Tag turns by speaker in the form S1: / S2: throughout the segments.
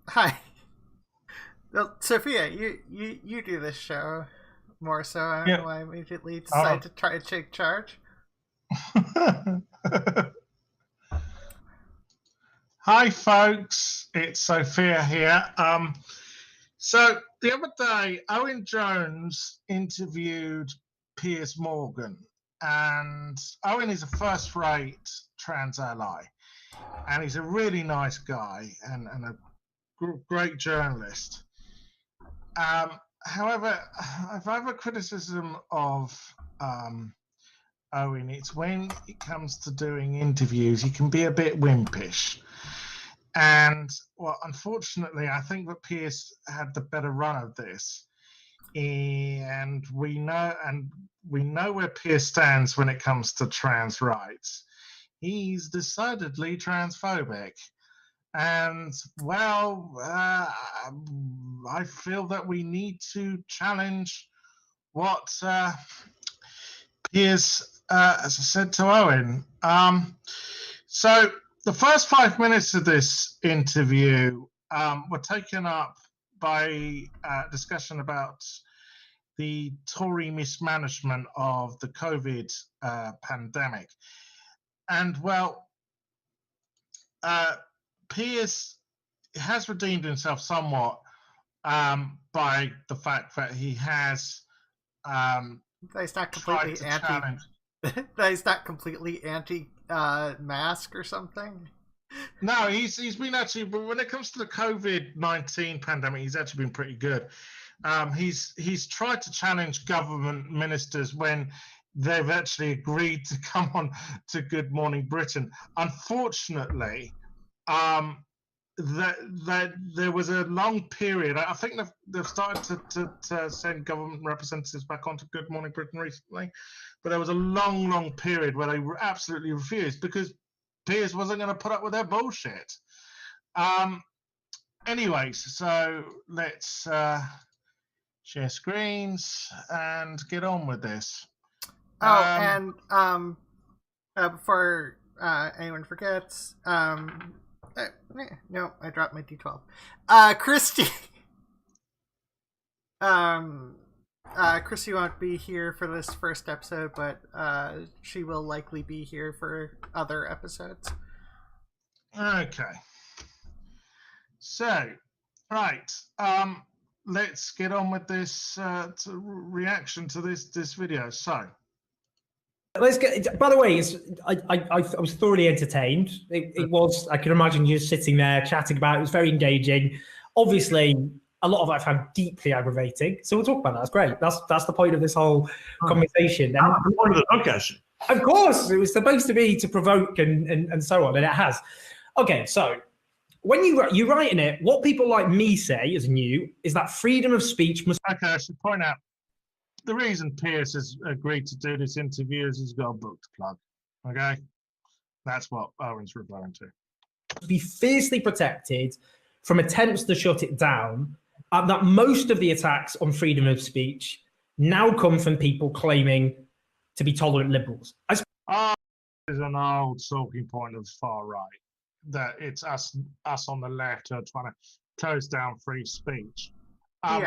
S1: Hi. Well, Sophia, you do this show more so. I don't
S2: Yeah.
S1: know why I immediately decided to try to take charge.
S2: Hi, folks. It's Sophia here. So the other day, Owen Jones interviewed Piers Morgan, and Owen is a first-rate trans ally, and he's a really nice guy and a great journalist. However, if I have a criticism of Owen, it's when it comes to doing interviews, he can be a bit wimpish. And well, unfortunately, I think that Pierce had the better run of this, and we know where Pierce stands when it comes to trans rights. He's decidedly transphobic, and well, I feel that we need to challenge what Pierce has said to Owen. So the first 5 minutes of this interview were taken up by discussion about the Tory mismanagement of the COVID pandemic. And well, Piers has redeemed himself somewhat by the fact that he has
S1: He's not
S2: tried
S1: completely
S2: to
S1: anti.
S2: challenge.
S1: He's not completely anti mask or something.
S2: No, he's been actually, but when it comes to the COVID-19 pandemic, he's actually been pretty good. He's tried to challenge government ministers when they've actually agreed to come on to Good Morning Britain. Unfortunately, that there was a long period. I think they've started to send government representatives back onto Good Morning Britain recently, but there was a long period where they absolutely refused because Piers wasn't going to put up with their bullshit. Anyways, so let's share screens and get on with this.
S1: And before anyone forgets, no, I dropped my D12. Christy. Christy won't be here for this first episode, but she will likely be here for other episodes.
S2: Okay. So, right. Let's get on with this reaction to this video. So,
S3: let's get. By the way, I was thoroughly entertained. It was. I can imagine you just sitting there chatting about it. It was very engaging. Obviously, a lot of it I found deeply aggravating. So we'll talk about that. That's great. That's the point of this whole conversation. And
S2: one of the podcast.
S3: Of course, it was supposed to be to provoke and so on, and it has. Okay, so when you write in it, what people like me say, as in you, is that freedom of speech must.
S2: Okay, I should point out the reason Piers has agreed to do this interview is he's got a book to plug. Okay, that's what Owen's referring to.
S3: Be fiercely protected from attempts to shut it down. That most of the attacks on freedom of speech now come from people claiming to be tolerant liberals.
S2: This is an old talking point of the far right, that it's us on the left who are trying to close down free speech. And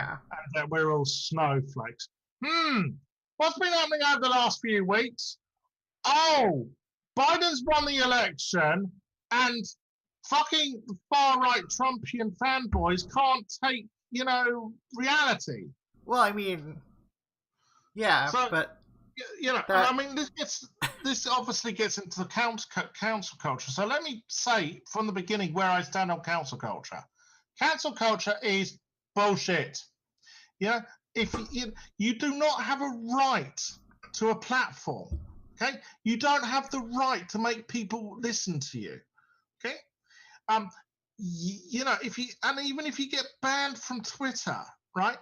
S2: that we're all snowflakes. What's been happening over the last few weeks? Oh, Biden's won the election and fucking far-right Trumpian fanboys can't take, reality.
S1: Well, I mean, yeah,
S2: so,
S1: but
S2: I mean, this obviously gets into council culture. So let me say from the beginning where I stand on council culture. Council culture is bullshit. If you do not have a right to a platform, okay, you don't have the right to make people listen to you, okay. Even if you get banned from Twitter, right?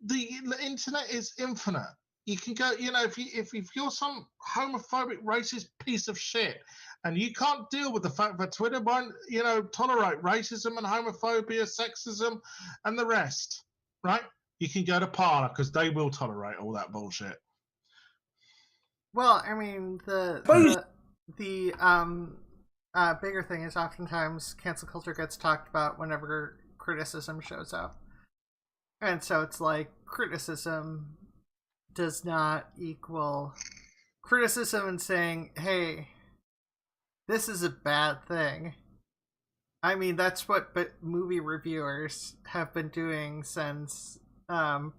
S2: The internet is infinite. You can go, if you're some homophobic, racist piece of shit, and you can't deal with the fact that Twitter won't, tolerate racism and homophobia, sexism, and the rest, right? You can go to Parler because they will tolerate all that bullshit.
S1: Well, I mean, the bigger thing is oftentimes cancel culture gets talked about whenever criticism shows up. And so it's like criticism does not equal criticism and saying, hey, this is a bad thing. I mean, that's what movie reviewers have been doing since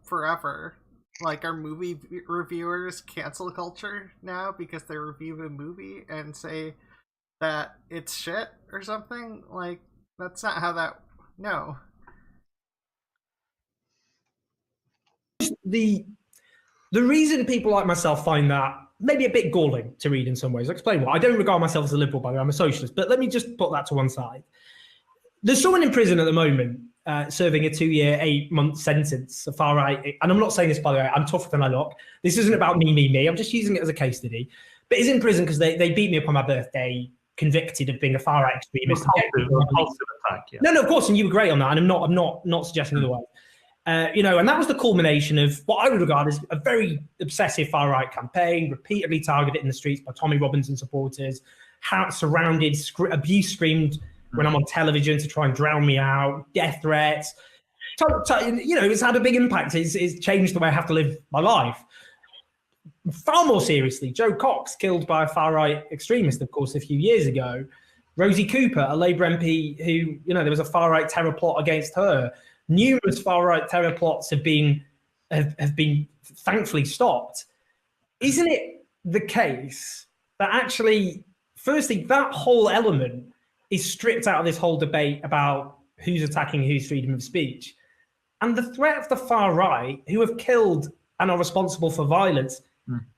S1: forever. Like, are movie reviewers cancel culture now because they review a movie and say that it's shit or something? Like, that's not how that... No.
S3: The reason people like myself find that maybe a bit galling to read in some ways. I'll explain why. I don't regard myself as a liberal, by the way. I'm a socialist. But let me just put that to one side. There's someone in prison at the moment serving a 2-year, 8-month sentence, a far right. And I'm not saying this, by the way. I'm tougher than I look. This isn't about me. I'm just using it as a case study. But he's in prison because they beat me up on my birthday, convicted of being a far right extremist.
S4: Repulsive attack, yeah.
S3: No, of course, and you were great on that. And I'm not suggesting otherwise. And that was the culmination of what I would regard as a very obsessive far-right campaign, repeatedly targeted in the streets by Tommy Robinson supporters, surrounded, abuse screamed when I'm on television to try and drown me out, death threats. It's had a big impact. It's changed the way I have to live my life. Far more seriously, Jo Cox, killed by a far-right extremist, of course, a few years ago. Rosie Cooper, a Labour MP who, there was a far-right terror plot against her. Numerous far-right terror plots have been thankfully stopped. Isn't it the case that actually, firstly, that whole element is stripped out of this whole debate about who's attacking whose freedom of speech? And the threat of the far right, who have killed and are responsible for violence,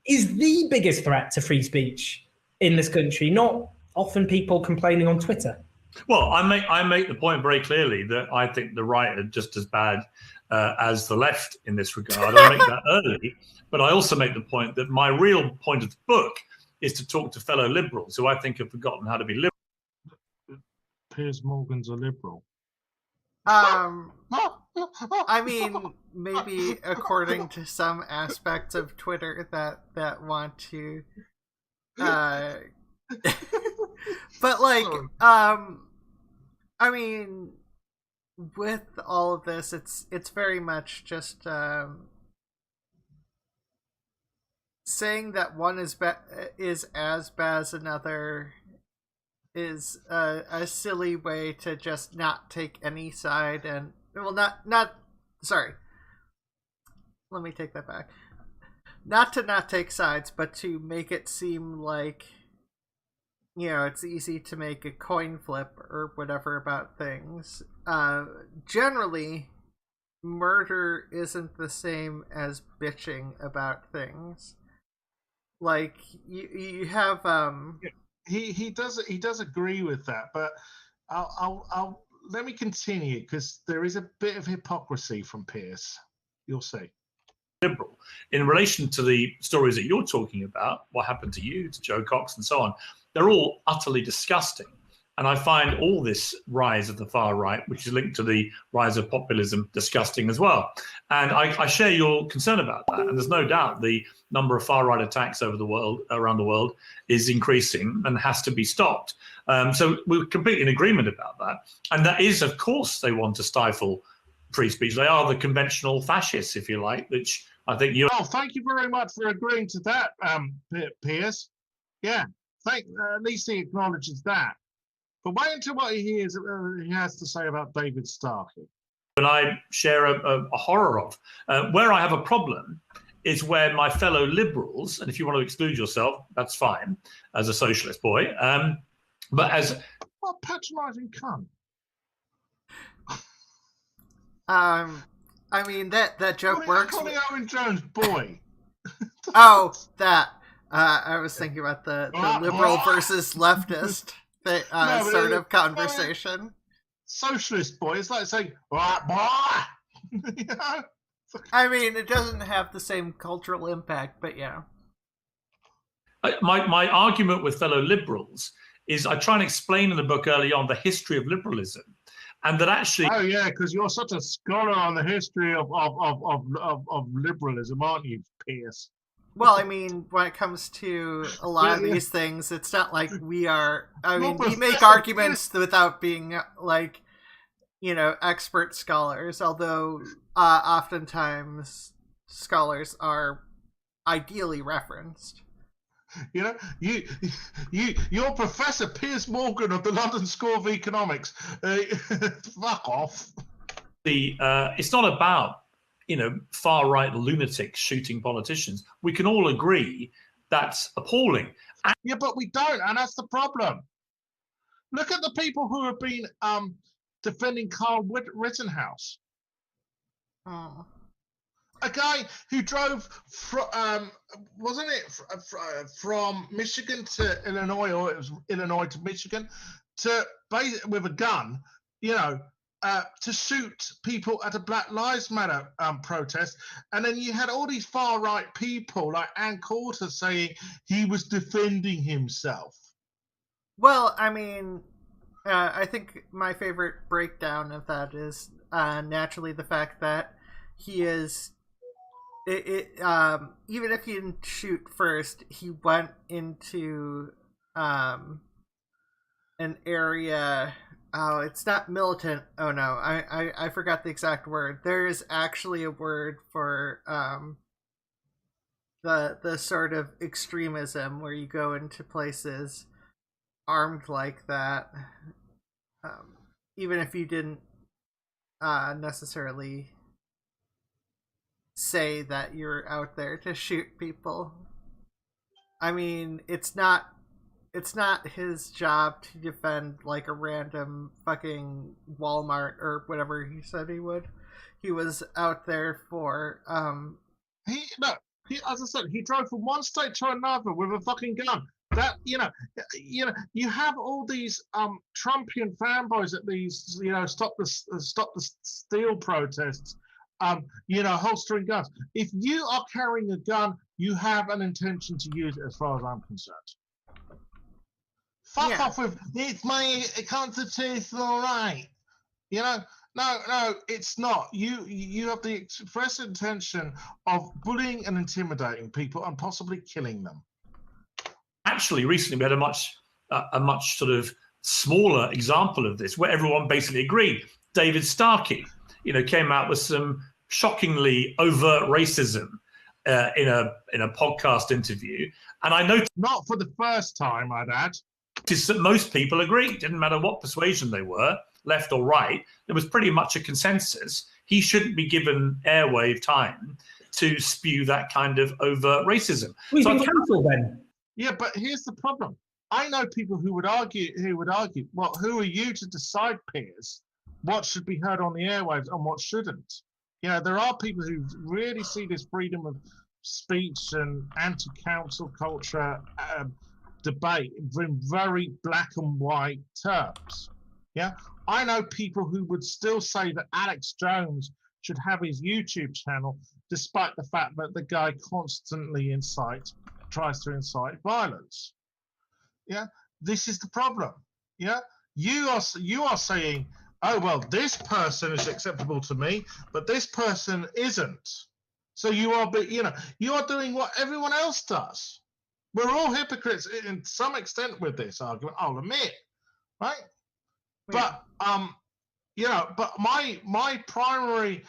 S3: is the biggest threat to free speech in this country, not often people complaining on Twitter.
S4: Well, I make the point very clearly that I think the right are just as bad as the left in this regard. I make that early, but I also make the point that my real point of the book is to talk to fellow liberals who I think have forgotten how to be liberal.
S2: Piers Morgan's a liberal.
S1: I mean, maybe according to some aspects of Twitter that want to... But like, I mean, with all of this, it's very much just saying that one is as bad as another is a silly way to just not take any side and sorry. Let me take that back. Not take sides, but to make it seem like, it's easy to make a coin flip or whatever about things. Generally, murder isn't the same as bitching about things. Like, you have
S2: He does agree with that, but I'll let me continue because there is a bit of hypocrisy from Piers. You'll see.
S4: Liberal in relation to the stories that you're talking about, what happened to you, to Jo Cox, and so on. They're all utterly disgusting. And I find all this rise of the far right, which is linked to the rise of populism, disgusting as well. And I share your concern about that. And there's no doubt the number of far right attacks around the world is increasing and has to be stopped. So we're completely in agreement about that. And that is, of course, they want to stifle free speech. They are the conventional fascists, if you like, which I think you...
S2: Oh, thank you very much for agreeing to that, Piers. Yeah, at least he acknowledges that. But wait until what he has to say about David Starkey.
S4: And I share a horror of. Where I have a problem is where my fellow liberals, and if you want to exclude yourself, that's fine, as a socialist boy, but as...
S2: What a patronising cunt.
S1: I mean, that joke works.
S2: Calling Owen Jones boy.
S1: Oh, that. I was thinking about the liberal versus leftist sort of conversation.
S2: Socialist boy. It's like saying, boy. You know?
S1: I mean, it doesn't have the same cultural impact, but yeah.
S4: My argument with fellow liberals is I try and explain in the book early on the history of liberalism. And that actually...
S2: Oh, yeah, because you're such a scholar on the history of liberalism, aren't you, Piers?
S1: Well, I mean, when it comes to a lot of these things, it's not like we are. I mean, we make arguments without being like, expert scholars. Although oftentimes scholars are ideally referenced.
S2: You're Professor Piers Morgan of the London School of Economics. Fuck off.
S4: It's not about far right lunatics shooting politicians. We can all agree that's appalling.
S2: Yeah, but we don't, and that's the problem. Look at the people who have been defending Carl Rittenhouse.
S1: Oh.
S2: A guy who drove from, wasn't it from Michigan to Illinois, or it was Illinois to Michigan, with a gun, to shoot people at a Black Lives Matter protest. And then you had all these far right people like Ann Coulter saying he was defending himself.
S1: Well, I mean, I think my favorite breakdown of that is naturally the fact that he is. Even if he didn't shoot first, he went into an area. Oh, it's not militant. Oh no, I forgot the exact word. There is actually a word for the sort of extremism where you go into places armed like that, even if you didn't necessarily say that you're out there to shoot people. I mean, it's not his job to defend like a random fucking Walmart or whatever he said he would. He was out there for
S2: he as I said, he drove from one state to another with a fucking gun. That you have all these Trumpian fanboys at these stop the steal protests, holstering guns. If you are carrying a gun, you have an intention to use it, as far as I'm concerned. Fuck off with it's my constitutional right. No, it's not. You have the express intention of bullying and intimidating people and possibly killing them.
S4: Actually, recently we had a much sort of smaller example of this, where everyone basically agreed. David Starkey, came out with some shockingly overt racism in a podcast interview, and I noticed,
S2: not for the first time, I'd add,
S4: that most people agreed. Didn't matter what persuasion they were, left or right. There was pretty much a consensus. He shouldn't be given airwave time to spew that kind of overt racism.
S3: We've been cancelled then.
S2: Yeah, but here's the problem. I know people who would argue, well, who are you to decide, Piers, what should be heard on the airwaves and what shouldn't? There are people who really see this freedom of speech and anti-council culture debate in very black and white terms. Yeah, I know people who would still say that Alex Jones should have his YouTube channel, despite the fact that the guy constantly tries to incite violence. Yeah, this is the problem. Yeah, you are saying, oh well, this person is acceptable to me, but this person isn't. So you are doing what everyone else does. We're all hypocrites in some extent with this argument, I'll admit, right? Yeah. But but my primary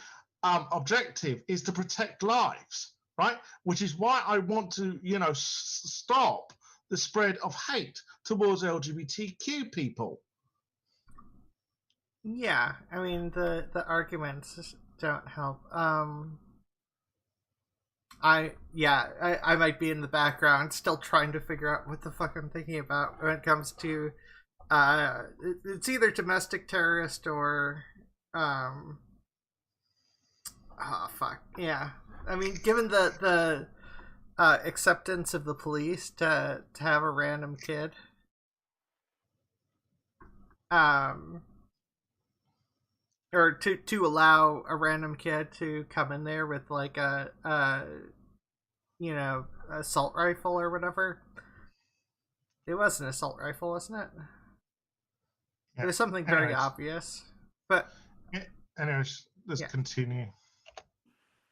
S2: objective is to protect lives, right? Which is why I want to stop the spread of hate towards LGBTQ people.
S1: Yeah, I mean the arguments don't help. I might be in the background still trying to figure out what the fuck I'm thinking about when it comes to it's either domestic terrorist or oh fuck. Yeah. I mean, given the acceptance of the police to have a random kid or to allow a random kid to come in there with like a assault rifle or whatever. It was an assault rifle, wasn't it? Yeah. It was something very obvious. But
S2: anyways, let's continue.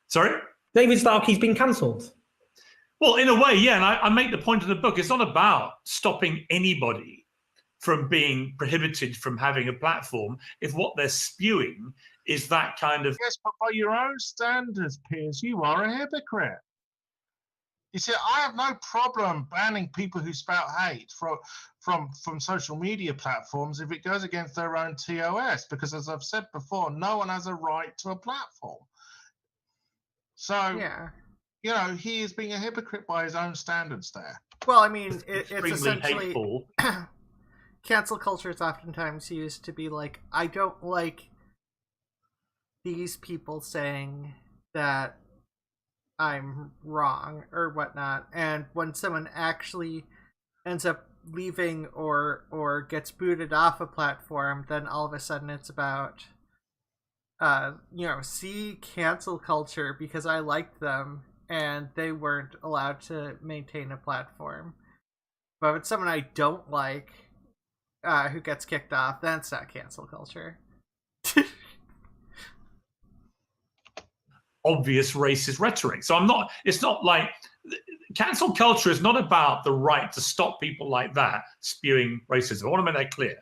S4: Sorry?
S3: David Starkey's been cancelled.
S4: Well, in a way, yeah, and I make the point in the book. It's not about stopping anybody from being prohibited from having a platform if what they're spewing is that kind of...
S2: Yes, but by your own standards, Piers, you are a hypocrite. You see, I have no problem banning people who spout hate from social media platforms if it goes against their own TOS, because as I've said before, no one has a right to a platform. So,
S1: Yeah.
S2: you know, he is being a hypocrite by his own standards there.
S1: Well, I mean, it's
S4: extremely
S1: essentially
S4: hateful.
S1: cancel culture is oftentimes used to be like, I don't like these people saying that I'm wrong or whatnot, and when someone actually ends up leaving or gets booted off a platform, then all of a sudden it's about see, cancel culture because I liked them and they weren't allowed to maintain a platform. But if it's someone I don't like who gets kicked off, then it's not cancel culture.
S4: Obvious racist rhetoric. So it's not like cancel culture is not about the right to stop people like that spewing racism. I want to make that clear.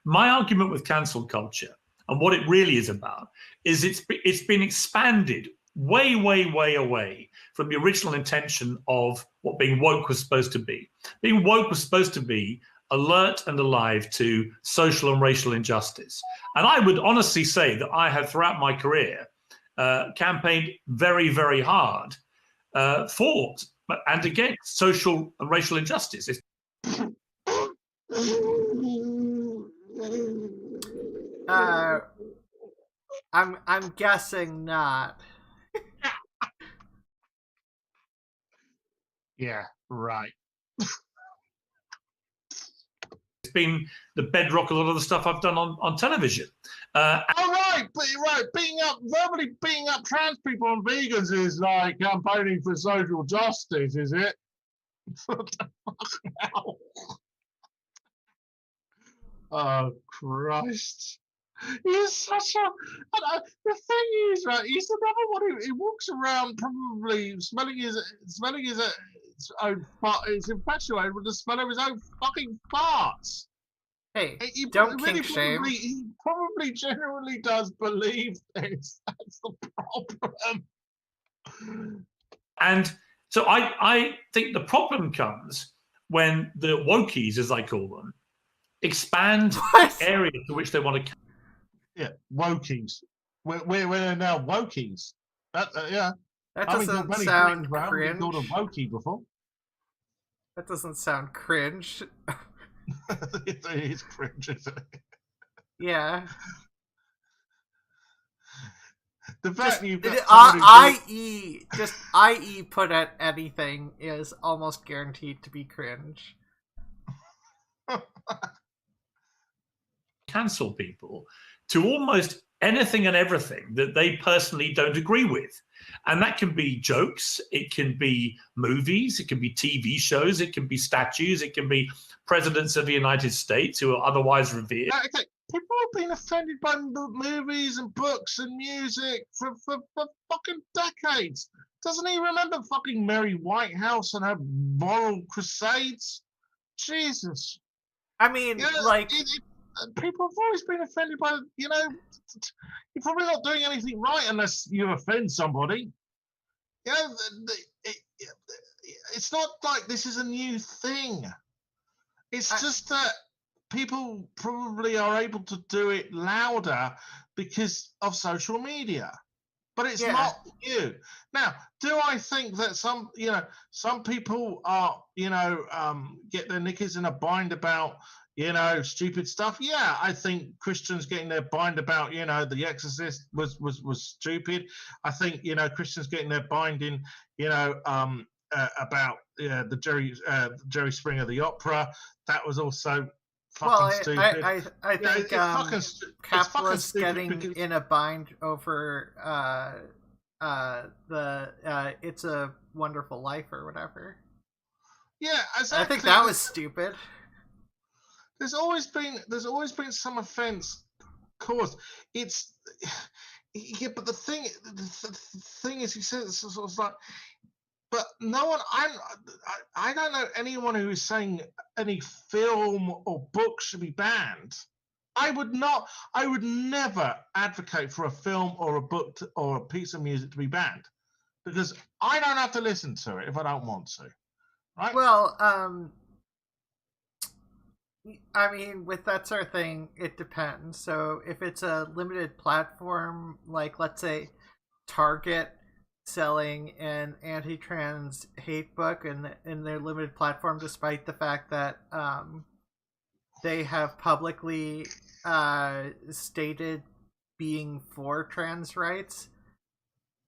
S4: My argument with cancel culture and what it really is about is it's been expanded way away from the original intention of what being woke was supposed to be. Being woke was supposed to be alert and alive to social and racial injustice. And I would honestly say that I have, throughout my career, campaigned very hard for and against social and racial injustice.
S1: I'm guessing not.
S2: Yeah, right.
S4: It's been the bedrock of a lot of the stuff I've done on television.
S2: Verbally beating up trans people and vegans is like campaigning for social justice, is it? What the fuck now? Oh, Christ. He's such a... the thing is, right, he's another one who walks around probably smelling his own fart. He's infatuated with the smell of his own fucking farts.
S1: Hey, don't kink shame.
S2: He probably genuinely does believe this. That's the problem.
S4: And so I think the problem comes when the wokies, as I call them, expand the area to which they want to...
S2: Yeah, wokies. We're now wokies. Yeah.
S1: That doesn't sound cringe.
S2: Called a wokie before.
S1: That doesn't sound cringe.
S2: It is cringe, isn't it?
S1: Yeah.
S2: The fact you've got
S1: i.e. put at anything is almost guaranteed to be cringe.
S4: Cancel people to almost anything and everything that they personally don't agree with. And that can be jokes, it can be movies, it can be TV shows, it can be statues, it can be presidents of the United States who are otherwise revered.
S2: Okay. People have been offended by movies and books and music for fucking decades. Doesn't he remember fucking Mary Whitehouse and her moral crusades? Jesus.
S1: I mean,
S2: people have always been offended by, you're probably not doing anything right unless you offend somebody. It's not like this is a new thing. It's just that people probably are able to do it louder because of social media. But it's not you. Now, do I think that some people are, get their knickers in a bind about, stupid stuff? Yeah, I think Christians getting their bind about, The Exorcist was stupid. I think, Christians getting their bind in, about the Jerry Springer the opera. That was also fucking stupid.
S1: I think capitalists getting in a bind over the It's a Wonderful Life or whatever.
S2: Yeah, exactly.
S1: I think that was stupid.
S2: There's always been some offence caused. But the thing is, he says it's like, but no one. I don't know anyone who is saying any film or book should be banned. I would not. I would never advocate for a film or a book or a piece of music to be banned, because I don't have to listen to it if I don't want to. Right?
S1: Well, I mean, with that sort of thing, it depends. So if it's a limited platform, like let's say Target selling an anti-trans hate book in their limited platform, despite the fact that they have publicly stated being for trans rights,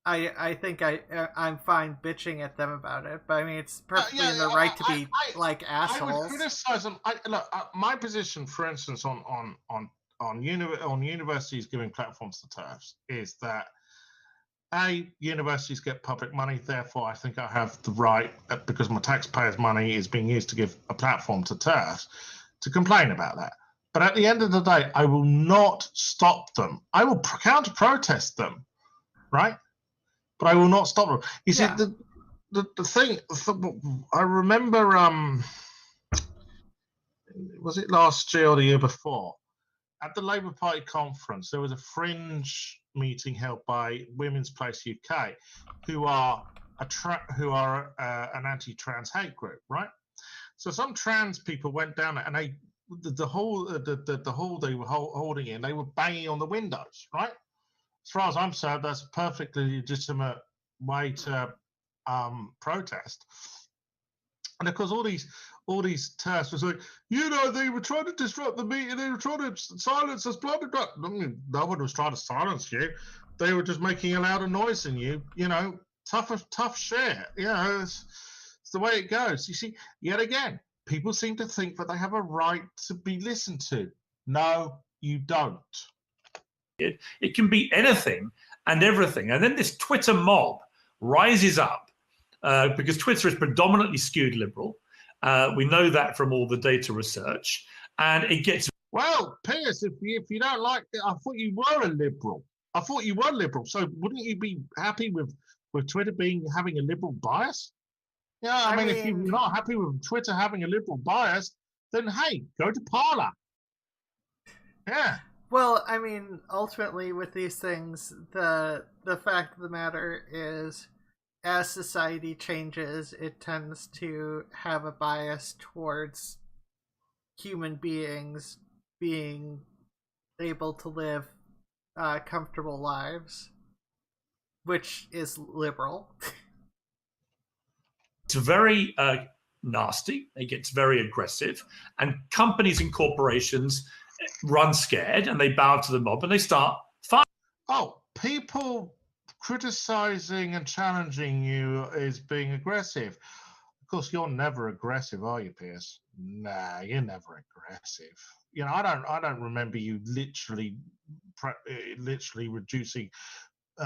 S1: I think I'm fine bitching at them about it, but I mean it's perfectly in the right to be like assholes.
S2: I would criticize them. Look, my position, for instance, on universities giving platforms to TERFs is that universities get public money, therefore I think I have the right, because my taxpayers' money is being used to give a platform to TERFs, to complain about that. But at the end of the day, I will not stop them. I will counter-protest them, right? But I will not stop them. You see, the thing, I remember, was it last year or the year before? At the Labour Party conference, there was a fringe meeting held by Women's Place UK, who are an anti-trans hate group, right? So some trans people went down there, and the hall they were holding in, they were banging on the windows, right? As far as I'm concerned, that's a perfectly legitimate way to protest. And of course, all these TERFs was like, they were trying to disrupt the meeting, they were trying to silence us, blah, blah, blah. I mean, no one was trying to silence you. They were just making a louder noise than you. Tough shit. It's the way it goes. You see, yet again, people seem to think that they have a right to be listened to. No, you don't.
S4: It can be anything and everything. And then this Twitter mob rises up because Twitter is predominantly skewed liberal. We know that from all the data research. And it gets...
S2: Well, Piers, if you don't like it, I thought you were a liberal. So wouldn't you be happy with Twitter having a liberal bias? Yeah, I mean, if you're not happy with Twitter having a liberal bias, then hey, go to Parler. Yeah.
S1: Well, I mean, ultimately with these things, the fact of the matter is, as society changes, it tends to have a bias towards human beings being able to live comfortable lives, which is liberal.
S4: It's very nasty. It gets very aggressive. And companies and corporations run scared, and they bow to the mob, and they start fighting.
S2: Oh, people criticizing and challenging you is being aggressive. Of course, you're never aggressive, are you, Piers? Nah, you're never aggressive. I don't remember you literally reducing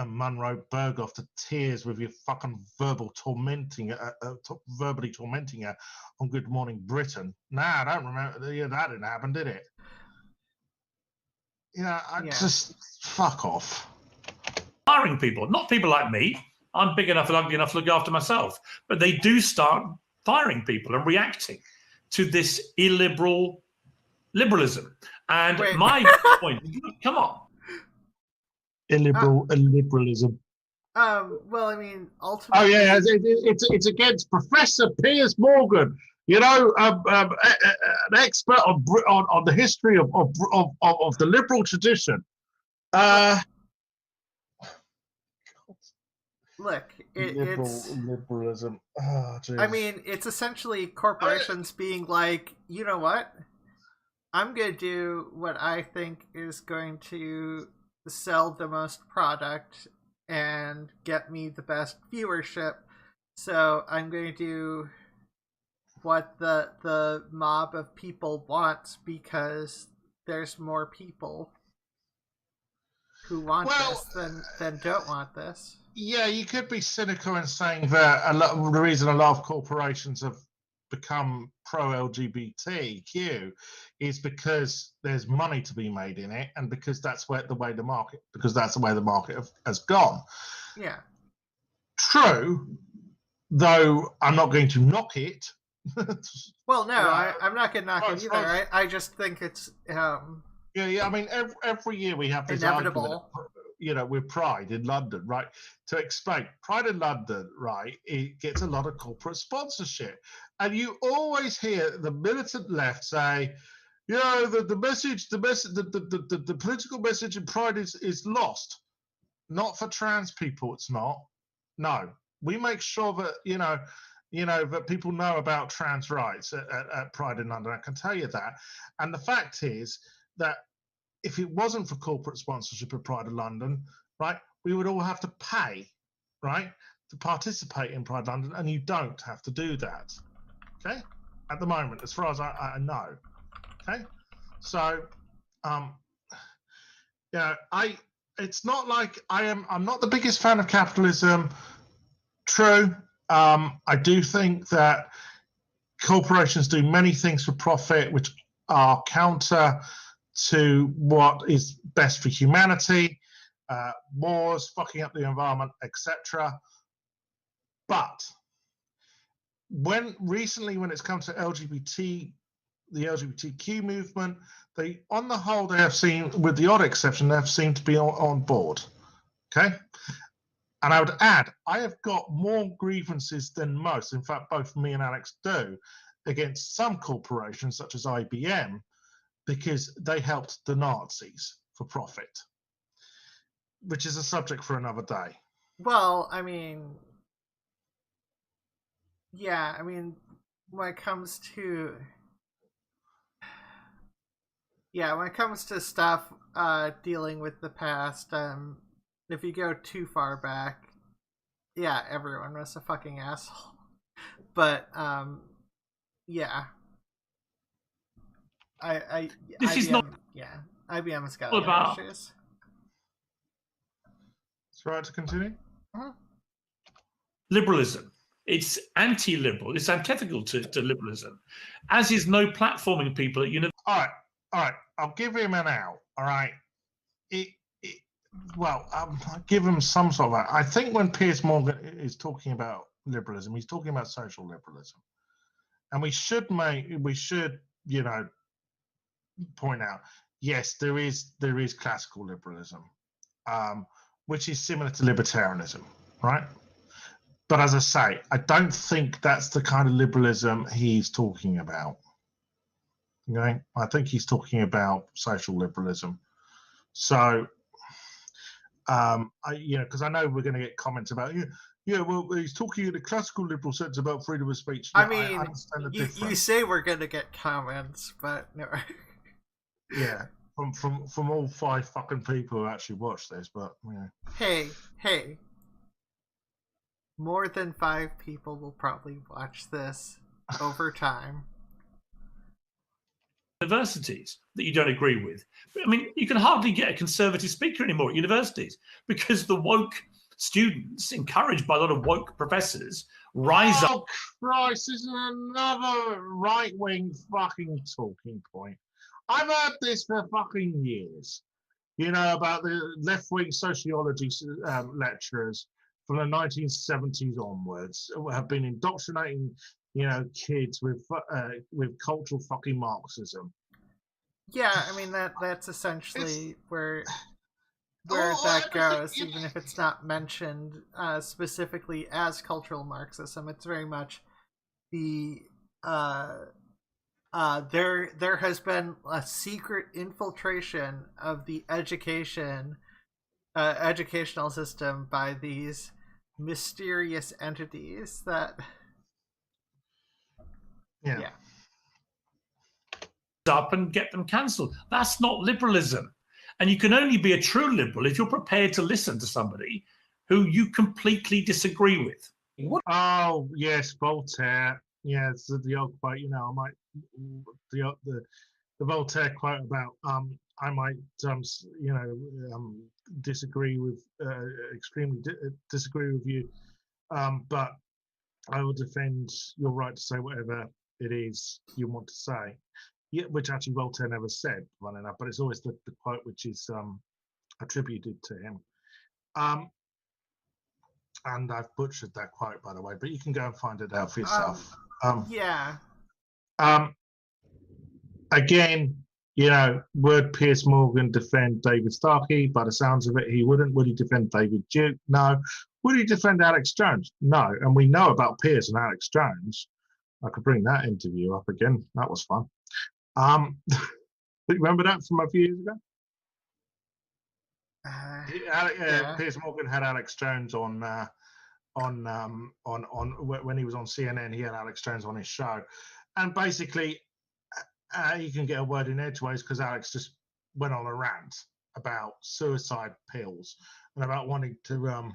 S2: Munro Berghoff to tears with your fucking verbally tormenting her on Good Morning Britain. Nah, I don't remember. Yeah, that didn't happen, did it? Just fuck off.
S4: Firing people, not people like me. I'm big enough and ugly enough to look after myself. But they do start firing people and reacting to this illiberal liberalism. And my point, come on.
S2: Illiberalism.
S1: Well, I mean, ultimately...
S2: Oh, yeah, it's against Professor Piers Morgan, an expert on the history of the liberal tradition.
S1: Look, it's
S2: liberalism. Oh, geez.
S1: I mean, it's essentially corporations being like, you know what? I'm going to do what I think is going to sell the most product and get me the best viewership. So I'm going to do what the mob of people wants, because there's more people who want this than don't want this.
S2: Yeah, you could be cynical in saying that the reason a lot of corporations have become pro-LGBTQ is because there's money to be made in it, and because that's the way the market has gone.
S1: Yeah.
S2: True, though I'm not going to knock it.
S1: Well, no,
S2: Yeah.
S1: I'm not going to knock it
S2: It's
S1: either.
S2: not-
S1: I just think it's
S2: Yeah. I mean, every year we have this
S1: inevitable.
S2: argument, with Pride in London, right? To explain, Pride in London, right? It gets a lot of corporate sponsorship, and you always hear the militant left say, the message, the political message in Pride is lost. Not for trans people, it's not. No, we make sure that that people know about trans rights at Pride in London. I can tell you that. And the fact is that if it wasn't for corporate sponsorship of Pride in London, right, we would all have to pay, right, to participate in Pride London, and you don't have to do that. Okay, at the moment, as far as I know. Okay, so it's not like I'm not the biggest fan of capitalism. True. I do think that corporations do many things for profit which are counter to what is best for humanity, wars, fucking up the environment, etc. But when it's come to the LGBTQ movement, on the whole, they have seemed, with the odd exception, they have seemed to be on board. Okay? And I would add, I have got more grievances than most. In fact, both me and Alex do, against some corporations such as IBM, because they helped the Nazis for profit, which is a subject for another day.
S1: Well, I mean, yeah, I mean, when it comes to stuff dealing with the past, if you go too far back, yeah, everyone was a fucking asshole. But yeah,
S4: This is not.
S1: Yeah, IBM has got
S4: About-
S1: issues.
S2: It's right to continue.
S4: Liberalism. It's anti-liberal. It's antithetical to liberalism, as is no platforming people at university.
S2: All right. I'll give him an out. All right. I'll give him some sort of. I think when Piers Morgan is talking about liberalism, he's talking about social liberalism, and we should point out, yes, there is classical liberalism, which is similar to libertarianism, right? But as I say, I don't think that's the kind of liberalism he's talking about. Okay, I think he's talking about social liberalism. So, because I know we're going to get comments about well, he's talking in a classical liberal sense about freedom of speech.
S1: I
S2: Yeah,
S1: mean,
S2: I understand the
S1: you
S2: difference.
S1: say we're gonna get comments, but no.
S2: Yeah, from all 5 fucking people who actually watch this, but
S1: Hey. More than 5 people will probably watch this over time.
S4: Universities that you don't agree with. I mean, you can hardly get a conservative speaker anymore at universities because the woke students, encouraged by a lot of woke professors, rise up.
S2: Oh Christ, this is another right-wing fucking talking point. I've heard this for fucking years. About the left-wing sociology lecturers from the 1970s onwards who have been indoctrinating, kids with cultural fucking Marxism.
S1: Yeah, I mean that's essentially where that goes, even if it's not mentioned specifically as cultural Marxism. It's very much the there has been a secret infiltration of the educational system by these mysterious entities that yeah.
S4: Up and get them cancelled. That's not liberalism. And you can only be a true liberal if you're prepared to listen to somebody who you completely disagree with.
S2: Oh yes, Voltaire. Yeah, it's the old quote. I might the Voltaire quote about I might disagree with extremely disagree with you, but I will defend your right to say whatever it is you want to say. Yeah, which actually Voltaire never said, funny enough, but it's always the quote which is attributed to him. And I've butchered that quote, by the way, but you can go and find it out for yourself.
S1: Yeah.
S2: Again, you know, would Piers Morgan defend David Starkey? By the sounds of it, he wouldn't. Would he defend David Duke? No. Would he defend Alex Jones? No. And we know about Piers and Alex Jones. I could bring that interview up again. That was fun. Remember that from a few years ago?
S1: Yeah.
S2: Piers Morgan had Alex Jones on when he was on CNN. He had Alex Jones on his show, and basically, you can get a word in edgeways because Alex just went on a rant about suicide pills and about wanting to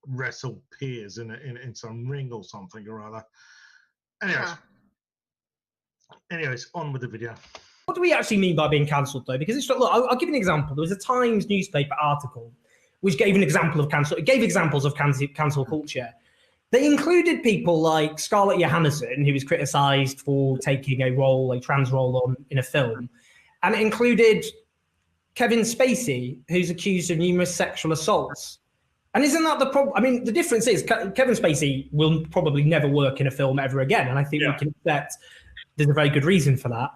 S2: wrestle Piers in some ring or something or other. Anyways, on with the video.
S3: What do we actually mean by being cancelled, though? Because it's, look, I'll give you an example. There was a Times newspaper article which gave an example of cancel. It gave examples of cancel culture. They included people like Scarlett Johansson, who was criticised for taking a trans role in a film, and it included Kevin Spacey, who's accused of numerous sexual assaults. And isn't that the problem? I mean, the difference is Kevin Spacey will probably never work in a film ever again, and I think we can accept there's a very good reason for that.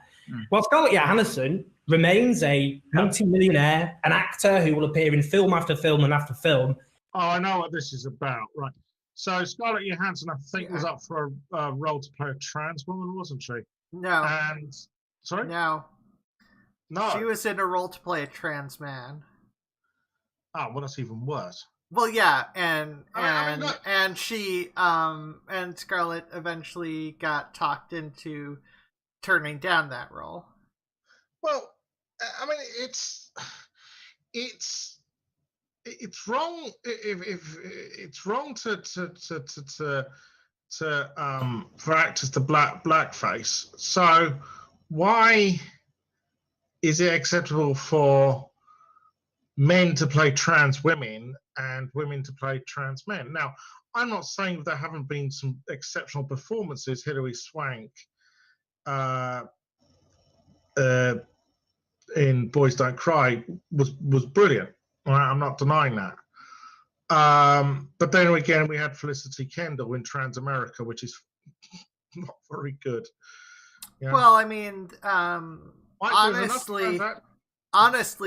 S3: Well, Scarlett Johansson remains a multi-millionaire, an actor who will appear in film after film and after film.
S2: Oh, I know what this is about, right? So Scarlett Johansson, I think, was up for a role to play a trans woman, wasn't she?
S1: No.
S2: And sorry?
S1: No.
S2: No.
S1: She was in a role to play a trans man.
S2: Oh, well, that's even worse.
S1: Well, yeah, and she and Scarlett eventually got talked into turning down that role.
S2: Well, I mean, it's wrong if it's wrong to for actors to blackface. So why is it acceptable for men to play trans women and women to play trans men? Now, I'm not saying that there haven't been some exceptional performances. Hilary Swank in Boys Don't Cry was brilliant. Right? I'm not denying that. But then again, we had Felicity Kendall in Trans America, which is not very good. Yeah.
S1: Well, I mean, honestly,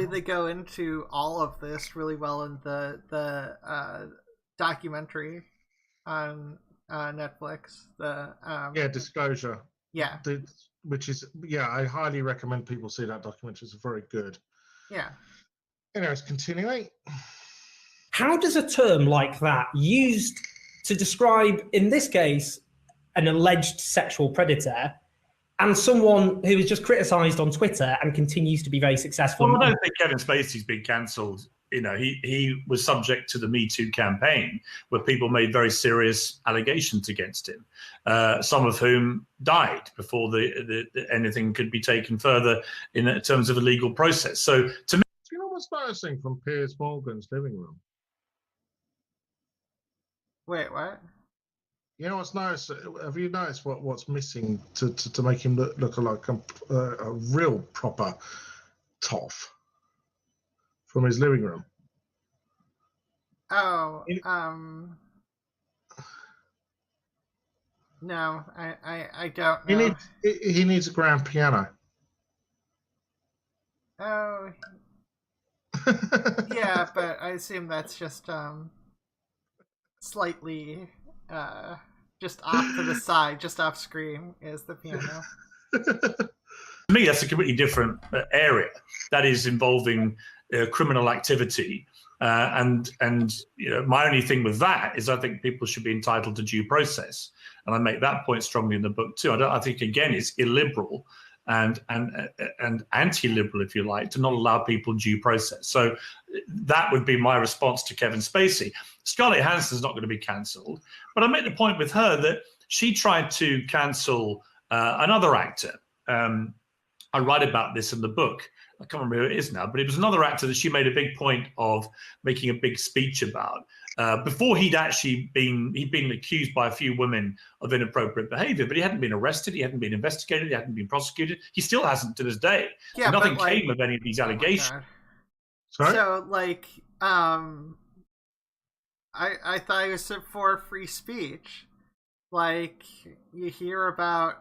S1: they go into all of this really well in the documentary on Netflix.
S2: Disclosure.
S1: Yeah.
S2: Which is, I highly recommend people see that documentary. It's very good.
S1: Yeah.
S2: Anyways, continuing.
S3: How does a term like that, used to describe, in this case, an alleged sexual predator, and someone who was just criticised on Twitter and continues to be very successful?
S4: Well, I don't think Kevin Spacey's been cancelled. You know, he was subject to the Me Too campaign, where people made very serious allegations against him, some of whom died before anything could be taken further in terms of a legal process. So, to me,
S2: you know what's noticing from Piers Morgan's living room?
S1: Wait, what?
S2: You know what's nice? Have you noticed what's missing to make him look like a real proper toff from his living room?
S1: Oh, no, I don't know.
S2: He needs a grand piano.
S1: Oh, yeah, but I assume that's just slightly just off to the side, just off screen is the piano.
S4: To me, that's a completely different area. That is involving criminal activity, and you know, my only thing with that is I think people should be entitled to due process, and I make that point strongly in the book too. I think again it's illiberal and anti-liberal, if you like, to not allow people due process. So that would be my response to Kevin Spacey. Scarlett Johansson's not going to be cancelled, but I make the point with her that she tried to cancel another actor. I write about this in the book. I can't remember who it is now, but it was another actor that she made a big point of making a big speech about. Before he'd been accused by a few women of inappropriate behavior, but he hadn't been arrested, he hadn't been investigated, he hadn't been prosecuted. He still hasn't to this day.
S1: Yeah,
S4: nothing came of any of these allegations.
S2: Sorry?
S1: So, like, I thought it was for free speech. Like you hear about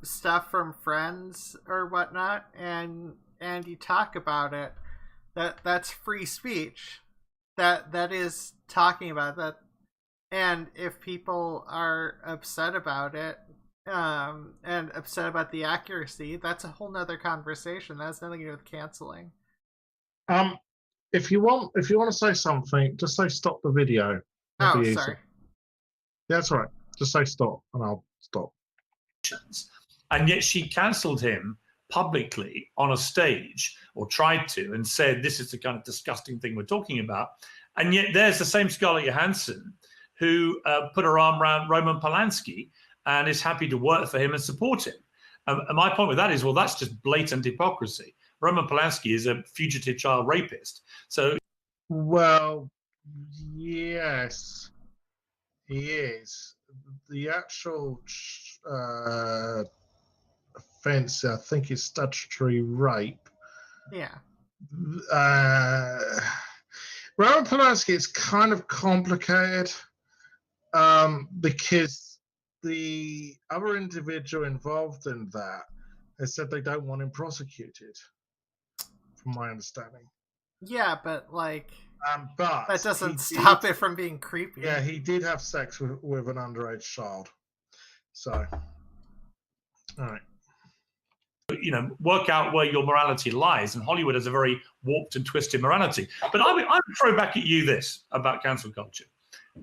S1: stuff from friends or whatnot, and you talk about it. That's free speech. That is talking about that. And if people are upset about it, and upset about the accuracy, that's a whole nother conversation. That has nothing to do with canceling.
S2: If you want to say something, just say stop the video. That'd be easy.
S1: Sorry.
S2: Yeah, that's right. Just say stop, and I'll stop.
S4: And yet she cancelled him publicly on a stage, or tried to, and said this is the kind of disgusting thing we're talking about. And yet there's the same Scarlett Johansson who put her arm around Roman Polanski and is happy to work for him and support him. And my point with that is, well, that's just blatant hypocrisy. Roman Polanski is a fugitive child rapist. So,
S2: well, yes, he is. The actual offence, I think, is statutory rape.
S1: Yeah.
S2: Roman Polanski is kind of complicated because the other individual involved in that has said they don't want him prosecuted, from my understanding.
S1: Yeah, but like,
S2: but
S1: that doesn't stop it from being creepy.
S2: Yeah, he did have sex with an underage child. So, all right.
S4: Work out where your morality lies, and Hollywood has a very warped and twisted morality. But I would throw back at you this about cancel culture.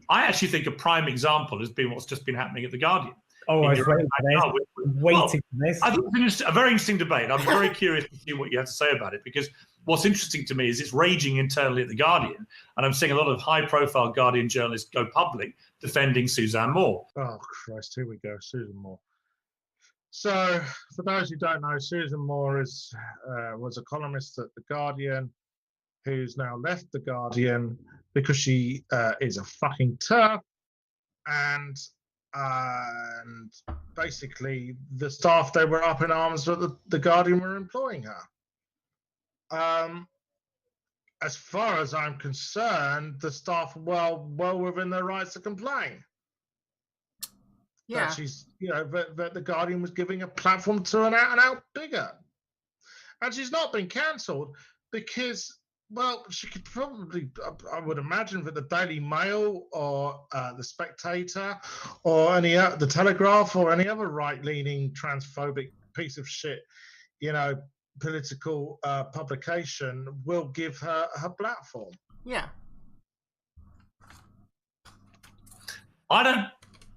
S4: I actually think a prime example has been what's just been happening at The Guardian.
S3: Oh, I was waiting for this.
S4: I think it's a very interesting debate. I'm very curious to see what you have to say about it, because what's interesting to me is it's raging internally at The Guardian, and I'm seeing a lot of high-profile Guardian journalists go public defending Suzanne Moore.
S2: Oh, Christ, here we go, Susan Moore. So, for those who don't know, Susan Moore was a columnist at The Guardian, who's now left The Guardian because she is a fucking turf, and basically the staff, they were up in arms that the Guardian were employing her. As far as I'm concerned, the staff are well within their rights to complain.
S1: Yeah.
S2: That she's, that the Guardian was giving a platform to an out-and-out bigot. And she's not been cancelled because, well, she could probably, I would imagine, that the Daily Mail or the Spectator or the Telegraph or any other right-leaning transphobic piece of shit, political publication will give her platform.
S1: Yeah.
S4: I don't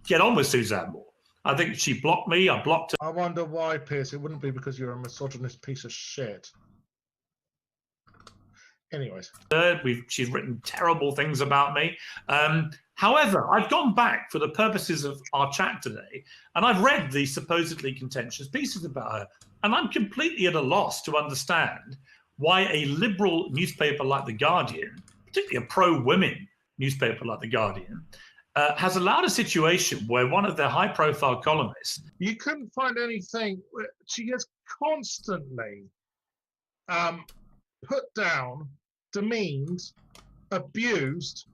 S4: get on with Suzanne Moore. I think she blocked me. I blocked her.
S2: I wonder why, Pierce. It wouldn't be because you're a misogynist piece of shit. Anyways.
S4: She's written terrible things about me. However, I've gone back for the purposes of our chat today, and I've read the supposedly contentious pieces about her, and I'm completely at a loss to understand why a liberal newspaper like The Guardian, particularly a pro-women newspaper like The Guardian, has allowed a situation where one of their high-profile columnists...
S2: You couldn't find anything. She has constantly put down, demeaned, abused,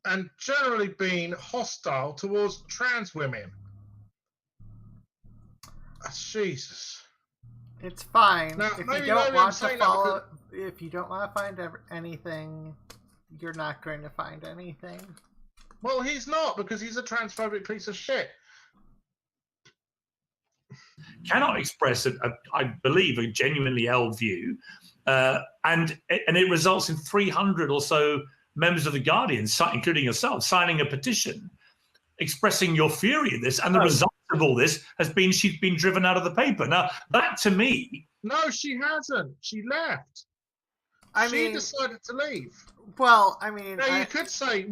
S2: and generally been hostile towards trans women. Jesus.
S1: It's fine.
S2: Now,
S1: if you don't want to find anything, you're not going to find anything.
S2: Well, he's not, because he's a transphobic piece of shit.
S4: Cannot express, I believe, a genuinely held view, and it results in 300 or so members of The Guardian, including yourself, signing a petition expressing your fury at this. And the result of all this has been she's been driven out of the paper. Now, that to me...
S2: No, she hasn't. She left. She decided to leave.
S1: Well, I mean...
S2: Now, you could say,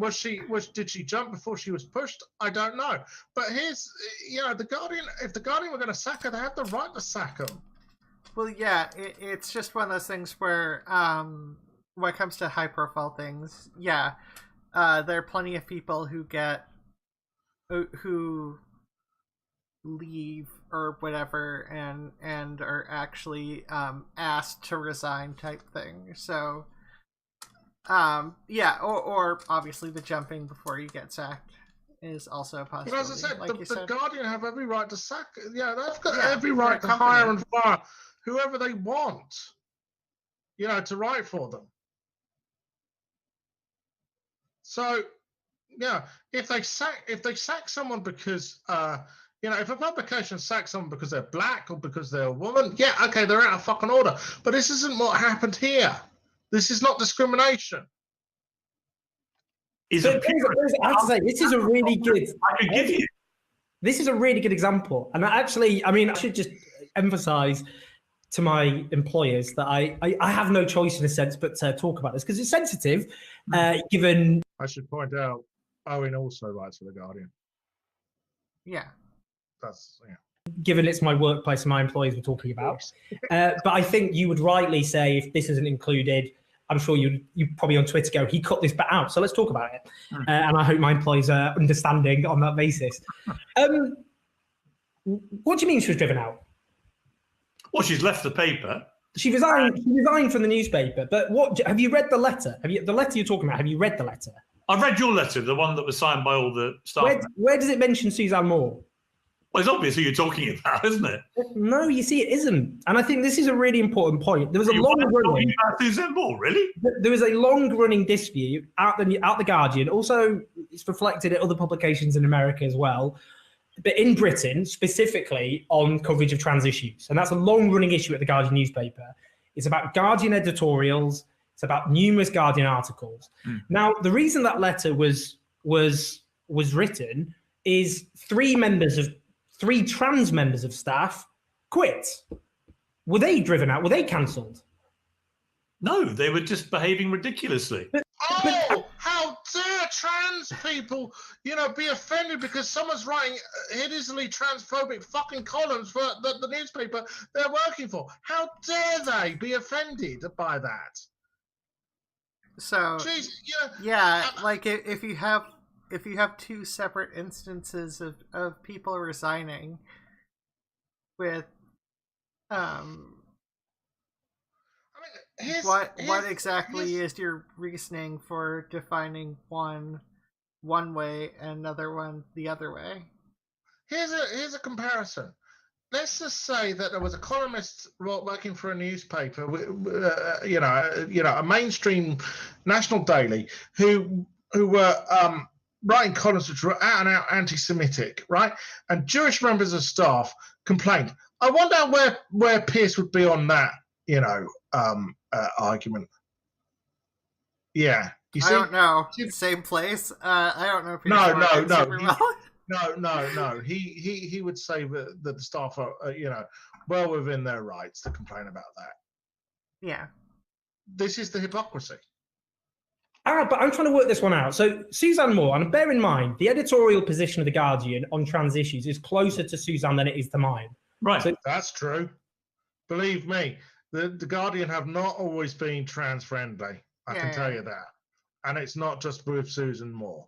S2: did she jump before she was pushed? I don't know. But here's, The Guardian, if The Guardian were going to sack her, they have the right to sack them.
S1: Well, yeah, it's just one of those things where, when it comes to high-profile things, yeah, there are plenty of people who leave or whatever and are actually asked to resign type thing. So Yeah, or obviously the jumping before you get sacked is also a possibility.
S2: But as I said,
S1: like
S2: the Guardian have every right to sack. Yeah, they've got
S1: Yeah,
S2: every right to
S1: they're a company.
S2: hire and fire whoever they want. To write for them. So, yeah, if they sack someone because if a publication sacks someone because they're black or because they're a woman, yeah, okay, they're out of fucking order. But this isn't what happened here. This is not discrimination.
S3: I have to say, this is a really good.
S4: I could give you.
S3: This is a really good example, and I should just emphasize to my employers that I have no choice in a sense but to talk about this because it's sensitive, given.
S2: I should point out, Owen also writes for The Guardian.
S1: Yeah.
S3: Given it's my workplace and my employees we're talking about. But I think you would rightly say if this isn't included, I'm sure you probably on Twitter go, he cut this bit out, so let's talk about it. And I hope my employees are understanding on that basis. What do you mean she was driven out?
S4: Well, she's left the paper.
S3: She resigned from the newspaper. But have you read the letter? The letter you're talking about, have you read the letter?
S4: I've read your letter, the one that was signed by all the staff.
S3: Where does it mention Suzanne Moore?
S4: Well, it's obvious who you're talking about, isn't it?
S3: No, you see, it isn't. And I think this is a really important point. There was a long-running...
S4: Suzanne Moore, really?
S3: There was a long-running dispute out the Guardian. Also, it's reflected in other publications in America as well. But in Britain, specifically on coverage of trans issues. And that's a long-running issue at the Guardian newspaper. It's about Guardian editorials. It's about numerous Guardian articles. Now, the reason that letter was written is three trans members of staff quit. Were they driven out? Were they cancelled?
S4: No, they were just behaving ridiculously.
S2: How dare trans people, be offended because someone's writing hideously transphobic fucking columns for the newspaper they're working for? How dare they be offended by that?
S1: So,
S2: jeez,
S1: like if you have two separate instances of people resigning with what exactly is your reasoning for defining one way and another one the other way?
S2: Here's a comparison. Let's just say that there was a columnist working for a newspaper, a mainstream national daily, who were writing columns which were out and out anti-Semitic, right? And Jewish members of staff complained. I wonder where Pierce would be on that, argument. Yeah, you see,
S1: I don't know. Same place. I don't know. If
S2: No. He would say that the staff are, well within their rights to complain about that.
S1: Yeah.
S2: This is the hypocrisy.
S3: But I'm trying to work this one out. So Suzanne Moore, and bear in mind, the editorial position of The Guardian on trans issues is closer to Suzanne than it is to mine.
S4: Right.
S3: So,
S2: that's true. Believe me, the Guardian have not always been trans-friendly. I can tell you that. And it's not just with Susan Moore.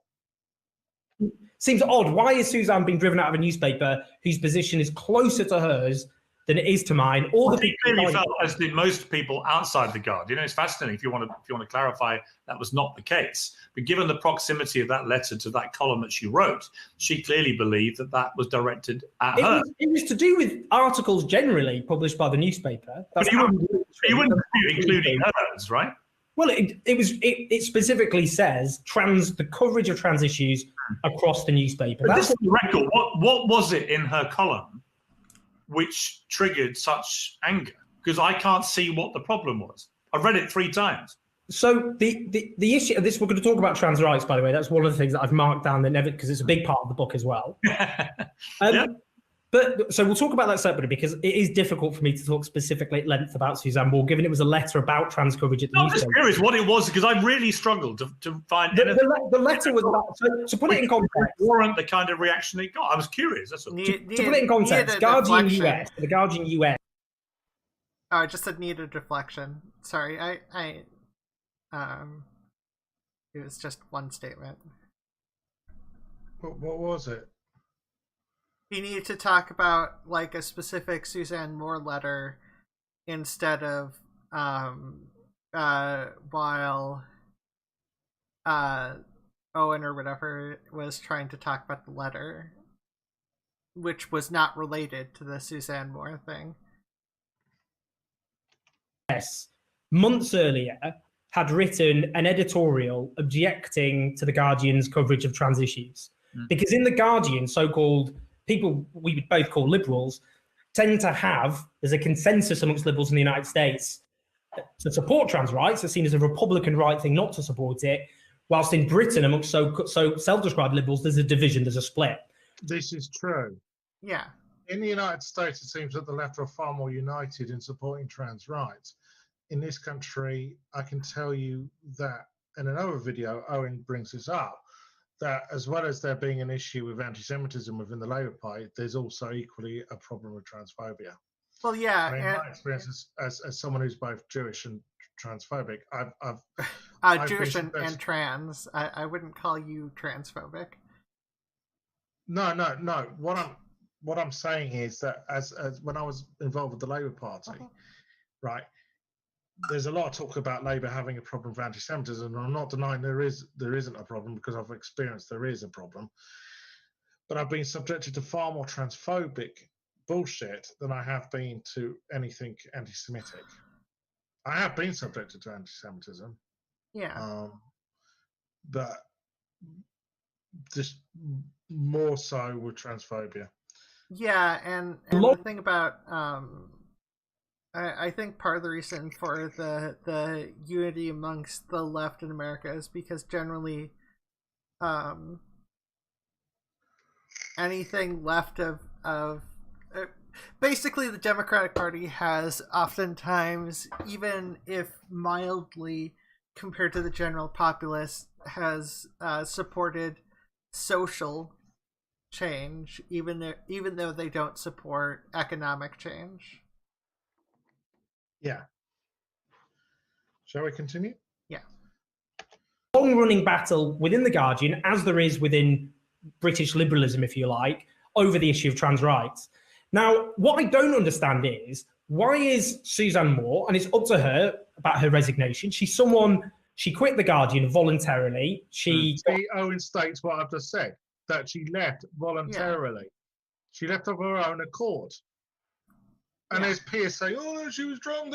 S3: Seems odd. Why is Suzanne being driven out of a newspaper whose position is closer to hers than it is to mine?
S4: He clearly felt, as did most people outside the Guardian. It's fascinating if you want to clarify that was not the case. But given the proximity of that letter to that column that she wrote, she clearly believed that was directed at her.
S3: It was to do with articles generally published by the newspaper.
S4: But you wouldn't dispute including hers, right?
S3: Well, it specifically says the coverage of trans issues across the newspaper.
S4: But this is the record. What was it in her column which triggered such anger? Because I can't see what the problem was. I've read it 3 times.
S3: So the issue of this, we're going to talk about trans rights, by the way. That's one of the things that I've marked down because it's a big part of the book as well. But so we'll talk about that separately because it is difficult for me to talk specifically at length about Suzanne Moore, given it was a letter about trans coverage at the newspaper.
S4: I'm just curious what it was because I really struggled to find
S3: the letter was about. So put it in context.
S4: Warrant the kind of reaction it got. I was curious. That's all.
S3: To put it in context, Guardian US. The Guardian US.
S1: Oh, I just said need a deflection. Sorry, it was just one statement.
S2: What was it?
S1: You need to talk about like a specific Suzanne Moore letter instead of while Owen or whatever was trying to talk about the letter, which was not related to the Suzanne Moore thing.
S3: Yes, months earlier, had written an editorial objecting to the Guardian's coverage of trans issues. Because in the Guardian, so-called people we would both call liberals tend to have, there's a consensus amongst liberals in the United States to support trans rights. It's seen as a Republican right thing not to support it, whilst in Britain, amongst so self-described liberals, there's a division, there's a split.
S2: This is true.
S1: Yeah.
S2: In the United States, it seems that the left are far more united in supporting trans rights. In this country, I can tell you that in another video, Owen brings this up, that as well as there being an issue with anti-Semitism within the Labour Party, there's also equally a problem with transphobia.
S1: Well, yeah.
S2: And in my experience as someone who's both Jewish and transphobic, I've
S1: Jewish and trans. I wouldn't call you transphobic.
S2: No. What I'm saying is that as when I was involved with the Labour Party, right, there's a lot of talk about Labour having a problem with anti-Semitism, and I'm not denying there isn't a problem, because I've experienced there is a problem. But I've been subjected to far more transphobic bullshit than I have been to anything anti-Semitic. I have been subjected to anti-Semitism.
S1: Yeah.
S2: But just more so with transphobia.
S1: Yeah, and the thing about I think part of the reason for the unity amongst the left in America is because generally anything left of basically the Democratic Party has oftentimes, even if mildly compared to the general populace, has supported social change, even though they don't support economic change.
S2: Yeah. Shall we continue?
S1: Yeah.
S3: Long-running battle within the Guardian, as there is within British liberalism, if you like, over the issue of trans rights. Now, what I don't understand is, why is Suzanne Moore, and it's up to her about her resignation, she quit the Guardian voluntarily.
S2: Owen states what I've just said, that she left voluntarily. Yeah. She left of her own accord. And there's peers saying, oh, she was drunk.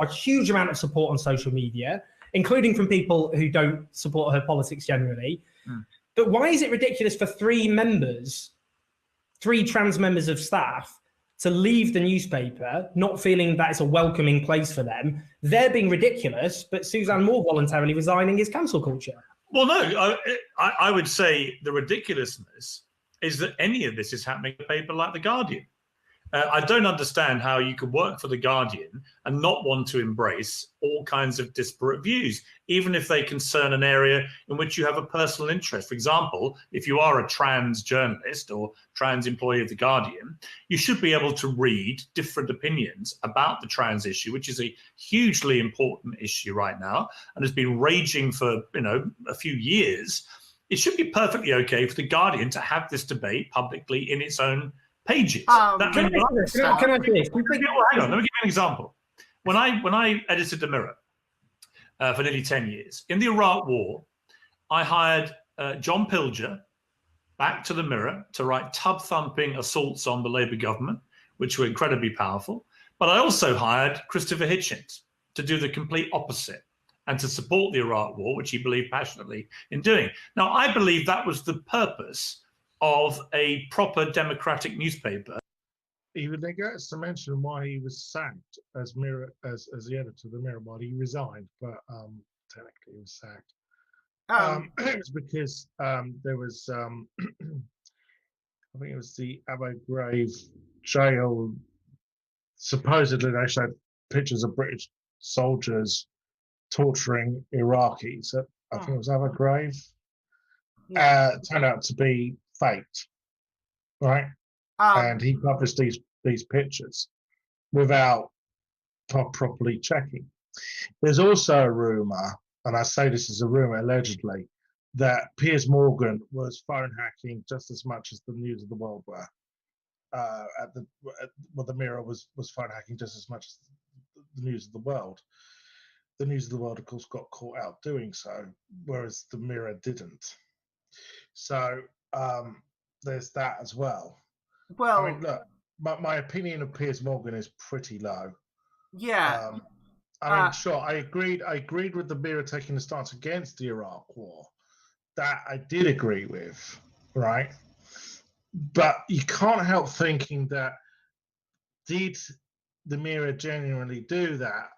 S3: A huge amount of support on social media, including from people who don't support her politics generally. But why is it ridiculous for three trans members of staff to leave the newspaper, not feeling that it's a welcoming place for them? They're being ridiculous, but Suzanne Moore voluntarily resigning is cancel culture.
S4: Well, no, I would say the ridiculousness is that any of this is happening in a paper like The Guardian. I don't understand how you could work for The Guardian and not want to embrace all kinds of disparate views, even if they concern an area in which you have a personal interest. For example, if you are a trans journalist or trans employee of The Guardian, you should be able to read different opinions about the trans issue, which is a hugely important issue right now and has been raging for a few years. It should be perfectly okay for The Guardian to have this debate publicly in its own pages.
S3: Can I say this?
S4: Hang on, let me give you an example. When I edited The Mirror for nearly 10 years, in the Iraq War, I hired John Pilger back to The Mirror to write tub-thumping assaults on the Labour government, which were incredibly powerful. But I also hired Christopher Hitchens to do the complete opposite and to support the Iraq War, which he believed passionately in doing. Now, I believe that was the purpose of a proper democratic newspaper.
S2: He neglects to mention why he was sacked as the editor of The Mirror. While he resigned, but technically he was sacked. It was because there was, I think it was the Abbey jail. Supposedly they showed pictures of British soldiers torturing Iraqis. I think it was Abbey Grave. Turned out to be faked, right? And he published these pictures without properly checking. There's also a rumor, and I say this is a rumor allegedly, that Piers Morgan was phone hacking just as much as the News of the World were. The Mirror was phone hacking just as much as the News of the World. the News of the World, of course, got caught out doing so, whereas the Mirror didn't. So there's that as well.
S1: Well,
S2: I mean, look, my opinion of Piers Morgan is pretty low.
S1: yeah.
S2: I mean, sure, I agreed with the Mirror taking a stance against the Iraq War. That I did agree with, right? But you can't help thinking that, did the Mirror genuinely do that?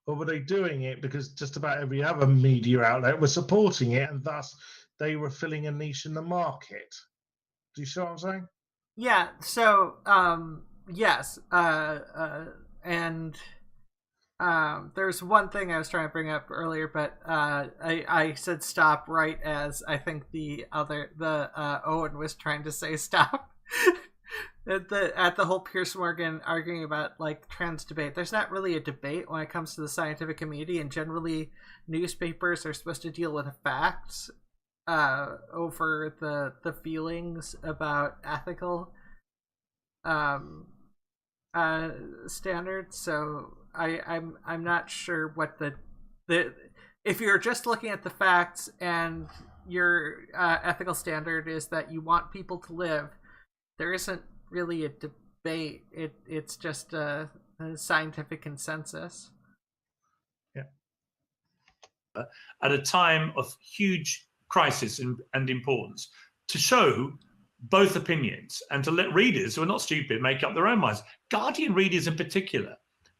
S2: Or were they doing it because just about every other media outlet was supporting it, and thus they were filling a niche in the market? Do you see what I'm saying?
S1: Yeah, so, yes. And there's one thing I was trying to bring up earlier, but I said stop right as I think Owen was trying to say stop. at the whole Piers Morgan arguing about like trans debate. There's not really a debate when it comes to the scientific community, and generally newspapers are supposed to deal with facts over the feelings about ethical standards. So I'm not sure what the if you're just looking at the facts and your ethical standard is that you want people to live, there isn't really a debate. It's just a scientific consensus.
S2: Yeah.
S4: At a time of huge crisis and importance, to show both opinions and to let readers who are not stupid make up their own minds. Guardian readers in particular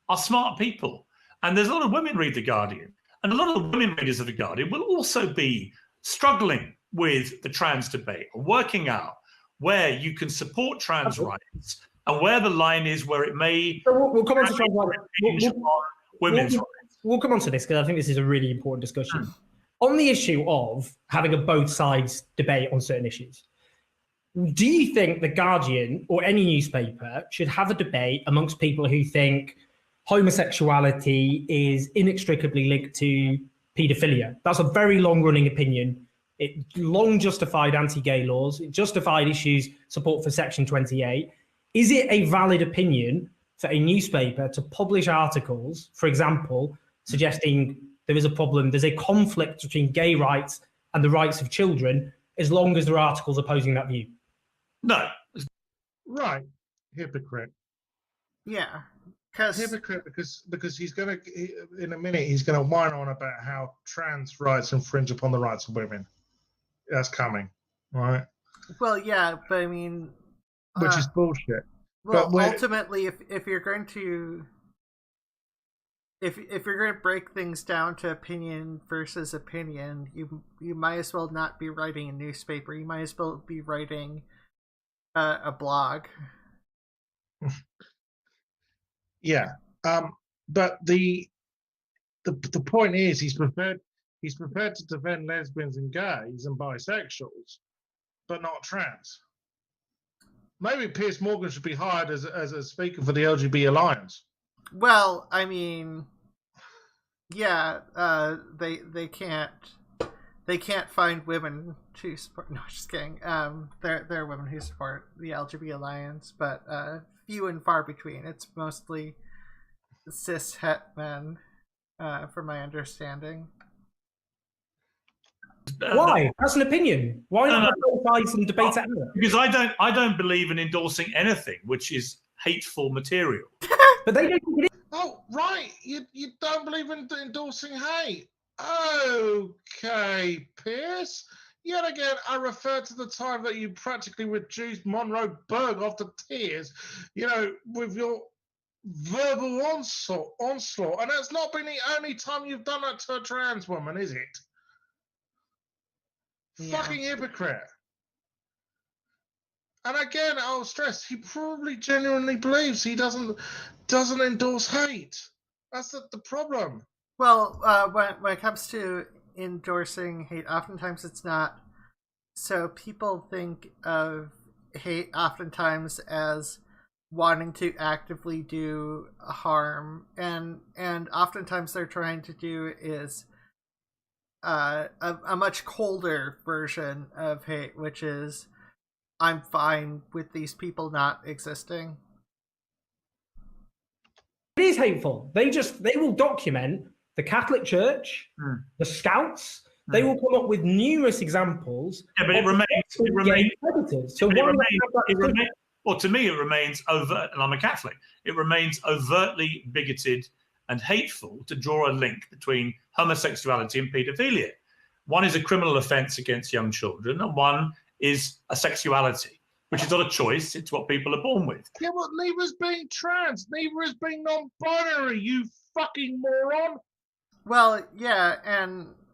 S4: are smart people, and there's a lot of women read The Guardian, and a lot of the women readers of The Guardian will also be struggling with the trans debate, working out where you can support trans rights and where the line is where it may.
S3: So we'll come on to trans rights.
S4: Women's rights.
S3: We'll come on to this because I think this is a really important discussion. On the issue of having a both sides debate on certain issues, do you think The Guardian or any newspaper should have a debate amongst people who think homosexuality is inextricably linked to paedophilia? That's a very long-running opinion. It long justified anti-gay laws. It justified issues support for Section 28. Is it a valid opinion for a newspaper to publish articles, for example, suggesting there is a problem, there's a conflict between gay rights and the rights of children, as long as there are articles opposing that view?
S4: No.
S2: Right. Hypocrite.
S1: Yeah.
S2: Hypocrite because he's going to, in a minute, he's going to whine on about how trans rights infringe upon the rights of women. That's coming, right?
S1: Well, yeah, but I mean,
S2: which is bullshit.
S1: Well, but ultimately, if you're going to if you're going to break things down to opinion versus opinion, you might as well not be writing a newspaper. You might as well be writing a blog.
S2: Yeah, but the point is, he's prepared to defend lesbians and gays and bisexuals, but not trans. Maybe Piers Morgan should be hired as a speaker for the LGBT Alliance. Well,
S1: I mean, yeah, they can't find women to support. No, just kidding. There are women who support the LGBT Alliance, but few and far between. It's mostly cis het men, from my understanding.
S3: Why? That's an opinion. Why not have both sides and debate it out?
S4: Because I don't believe in endorsing anything which is hateful material.
S3: But they don't.
S2: Oh, right. You don't believe in endorsing hate. Okay, Pierce. Yet again, I refer to the time that you practically reduced Monroe Berg off to tears, with your verbal onslaught. And that's not been the only time you've done that to a trans woman, is it? Yeah. Fucking hypocrite. And again, I'll stress, he probably genuinely believes he doesn't endorse hate. That's the problem.
S1: Well, when it comes to endorsing hate, oftentimes it's not. So people think of hate oftentimes as wanting to actively do harm, and oftentimes they're trying to do is a much colder version of hate, which is, I'm fine with these people not existing.
S3: It is hateful. They will document the Catholic Church, the Scouts. They will come up with numerous examples.
S4: Yeah, but it remains
S3: predators. So
S4: well, to me, it remains overt, and I'm a Catholic. It remains overtly bigoted and hateful to draw a link between homosexuality and paedophilia. One is a criminal offence against young children, and one is a sexuality, which is not a choice. It's what people are born with.
S2: Yeah, but neither is being trans. Neither is being non-binary, you fucking moron.
S1: Well, yeah,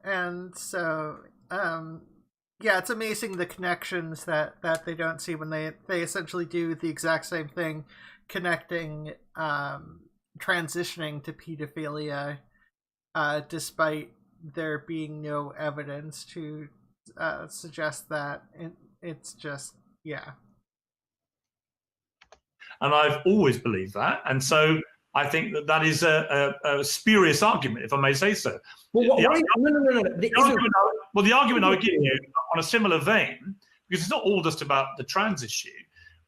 S1: and so, yeah, it's amazing the connections that they don't see when they essentially do the exact same thing, connecting transitioning to pedophilia, despite there being no evidence to suggest that. It's just, yeah.
S4: And I've always believed that, and so I think that is a spurious argument, if I may say so.
S3: Well,
S4: the argument I would give you on a similar vein, because it's not all just about the trans issue.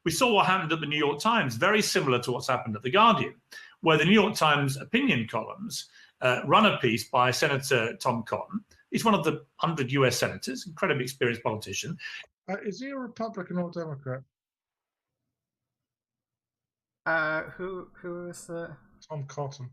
S4: We saw what happened at the New York Times, very similar to what's happened at The Guardian, where the New York Times opinion columns run a piece by Senator Tom Cotton. He's one of the 100 US senators, incredibly experienced politician.
S2: Is he a Republican or Democrat?
S1: Who is the
S2: Tom Cotton?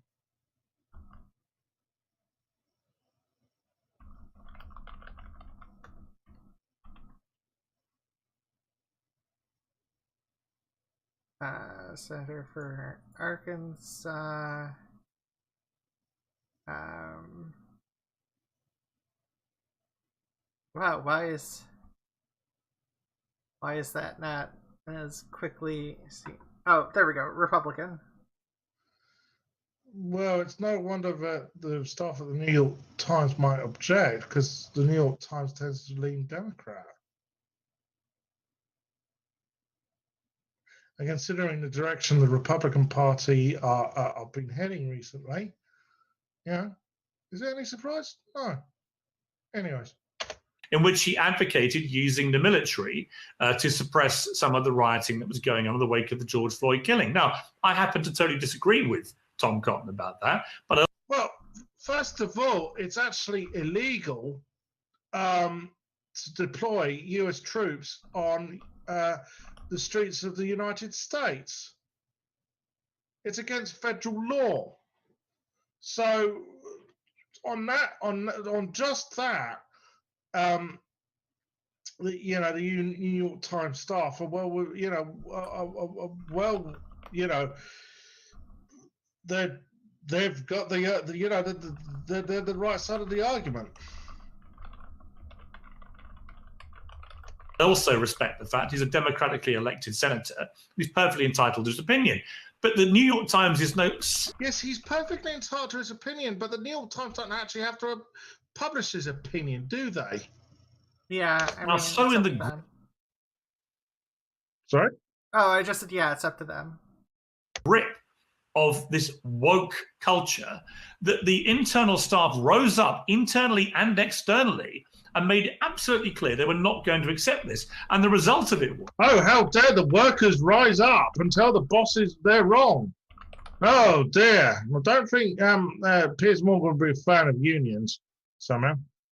S1: Senator for Arkansas. Wow, why is that not as quickly seen? Oh, there we go. Republican.
S2: Well, it's no wonder that the staff at the New York Times might object, because the New York Times tends to lean Democrat. And considering the direction the Republican Party are been heading recently, yeah, is there any surprise? No. Anyways.
S4: In which he advocated using the military to suppress some of the rioting that was going on in the wake of the George Floyd killing. Now, I happen to totally disagree with Tom Cotton about that. But
S2: well, first of all, it's actually illegal to deploy US troops on the streets of the United States. It's against federal law. So on just that, the New York Times staff are they've got they're the right side of the argument.
S4: I also respect the fact he's a democratically elected senator who's perfectly entitled to his opinion. But the New York Times is no...
S2: Yes, he's perfectly entitled to his opinion, but the New York Times don't actually have to publish his opinion, do they?
S1: Yeah. I mean,
S4: so in the...
S2: Sorry?
S1: Oh, I just said, yeah, it's up to them.
S4: Grip of this woke culture that the internal staff rose up internally and externally and made it absolutely clear they were not going to accept this. And the result of it was...
S2: Oh, how dare the workers rise up and tell the bosses they're wrong. Oh, dear. I don't think Piers Morgan would be a fan of unions somehow.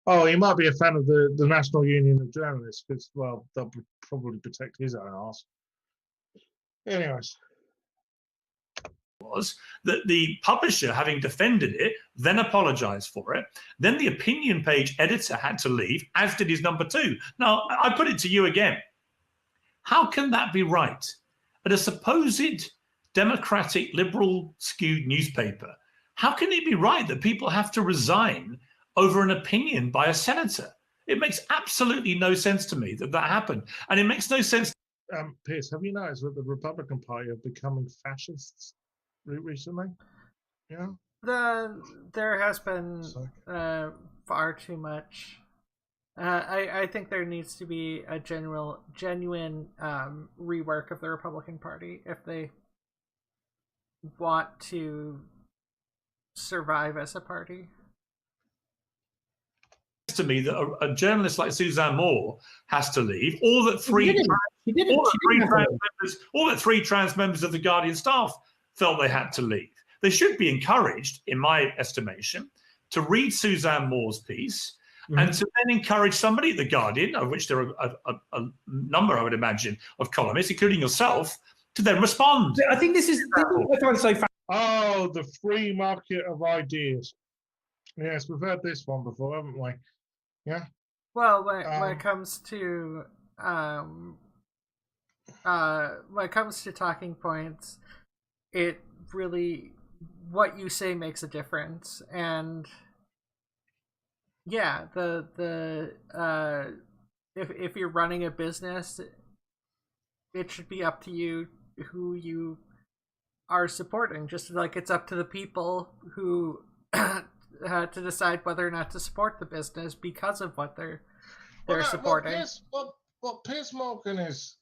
S2: Oh, he might be a fan of the National Union of Journalists because, well, they'll probably protect his own arse. Anyways.
S4: Was that the publisher, having defended it, then apologized for it. Then the opinion page editor had to leave, as did his number two. Now, I put it to you again. How can that be right? At a supposed democratic, liberal skewed newspaper, how can it be right that people have to resign over an opinion by a senator? It makes absolutely no sense to me that happened. And it makes no sense.
S2: Piers, have you noticed that the Republican Party are becoming fascists recently? Yeah.
S1: There has been far too much. I think there needs to be a genuine rework of the Republican Party if they want to survive as a party.
S4: To me that a journalist like Suzanne Moore has to leave, or that three trans members of the Guardian staff felt they had to leave. They should be encouraged, in my estimation, to read Suzanne Moore's piece and to then encourage somebody at The Guardian, of which there are a number, I would imagine, of columnists, including yourself, to then respond.
S3: I think this is what I find so fascinating.
S2: Oh, the free market of ideas. Yes, we've heard this one before, haven't we? Yeah.
S1: Well, when it comes to talking points, it really, what you say makes a difference. And yeah, if you're running a business, it should be up to you who you are supporting. Just like it's up to the people who to decide whether or not to support the business because of what they're supporting.
S2: What Piers Morgan is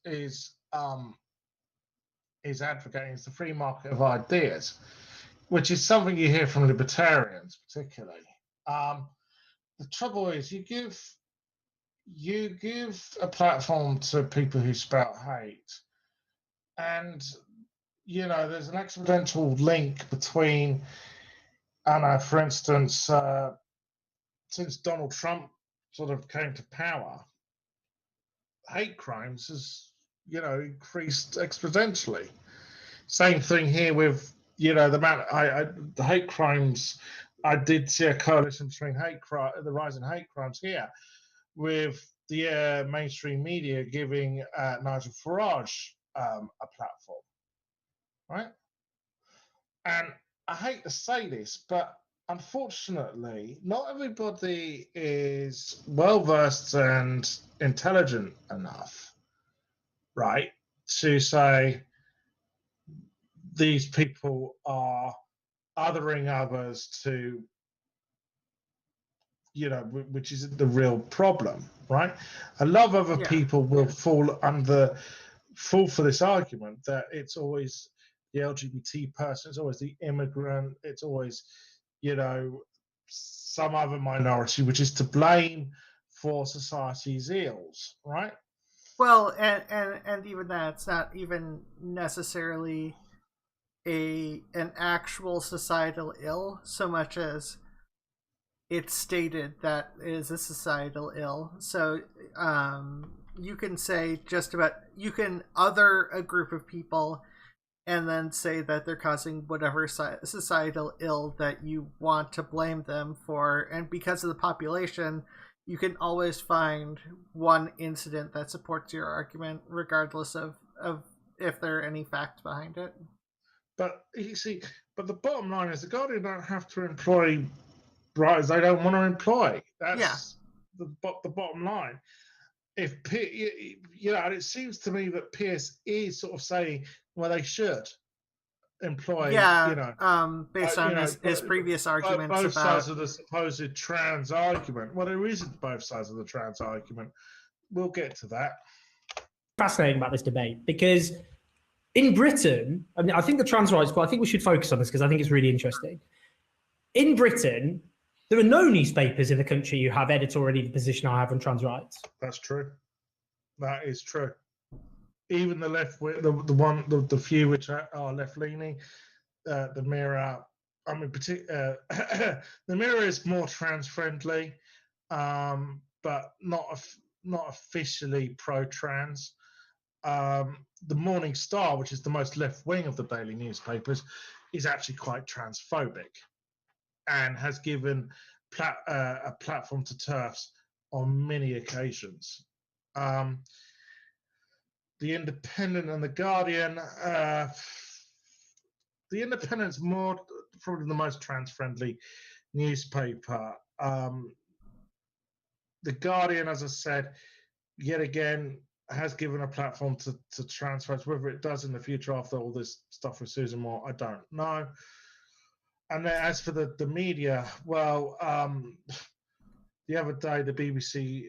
S2: advocating is the free market of ideas, which is something you hear from libertarians particularly. The trouble is you give a platform to people who spout hate, and there's an exponential link between, I know, for instance, since Donald Trump sort of came to power, hate crimes has increased exponentially. Same thing here with the amount the hate crimes. I did see a correlation between the rise in hate crimes here, with the mainstream media giving Nigel Farage a platform, right? And I hate to say this, but unfortunately, not everybody is well versed and intelligent enough, right, to say these people are othering others to, which is the real problem, right? A lot of other people will fall for this argument that it's always the LGBT person, it's always the immigrant, it's always, some other minority which is to blame for society's ills, right?
S1: Well, and even that, it's not even necessarily an actual societal ill so much as it's stated that it is a societal ill. So you can say you can other a group of people and then say that they're causing whatever societal ill that you want to blame them for. And because of the population, you can always find one incident that supports your argument, regardless of if there are any facts behind it.
S2: But you see, the bottom line is the Guardian don't have to employ writers they don't want to employ. That's the bottom line. And it seems to me that Pierce is sort of saying, well, they should employ,
S1: based on his previous arguments
S2: both
S1: about
S2: sides of the supposed trans argument. Well, there isn't both sides of the trans argument. We'll get to that.
S3: Fascinating about this debate, because in Britain, I mean, I think the trans rights, but I think we should focus on this because I think it's really interesting. In Britain, there are no newspapers in the country who have editorially the position I have on trans rights.
S2: That's true. That is true. Even the left, the few which are left-leaning, the Mirror. I mean, the Mirror is more trans-friendly, but not officially pro-trans. The Morning Star, which is the most left-wing of the daily newspapers, is actually quite transphobic and has given a platform to TERFs on many occasions. The Independent and the Guardian, the Independent's more probably the most trans-friendly newspaper. The Guardian, as I said, yet again, has given a platform to trans folks. Whether it does in the future after all this stuff with Susan Moore, I don't know. And then as for the media, well, the other day the BBC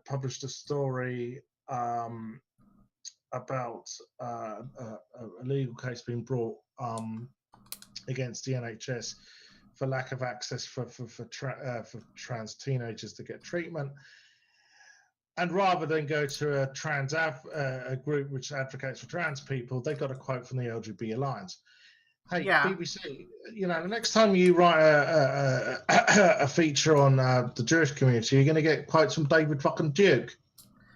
S2: published a story about a legal case being brought against the NHS for lack of access for trans teenagers to get treatment. And rather than go to a group which advocates for trans people, they got a quote from the LGBT Alliance. Hey,
S1: Yeah.
S2: BBC, the next time you write a feature on the Jewish community, you're going to get quotes from David fucking Duke,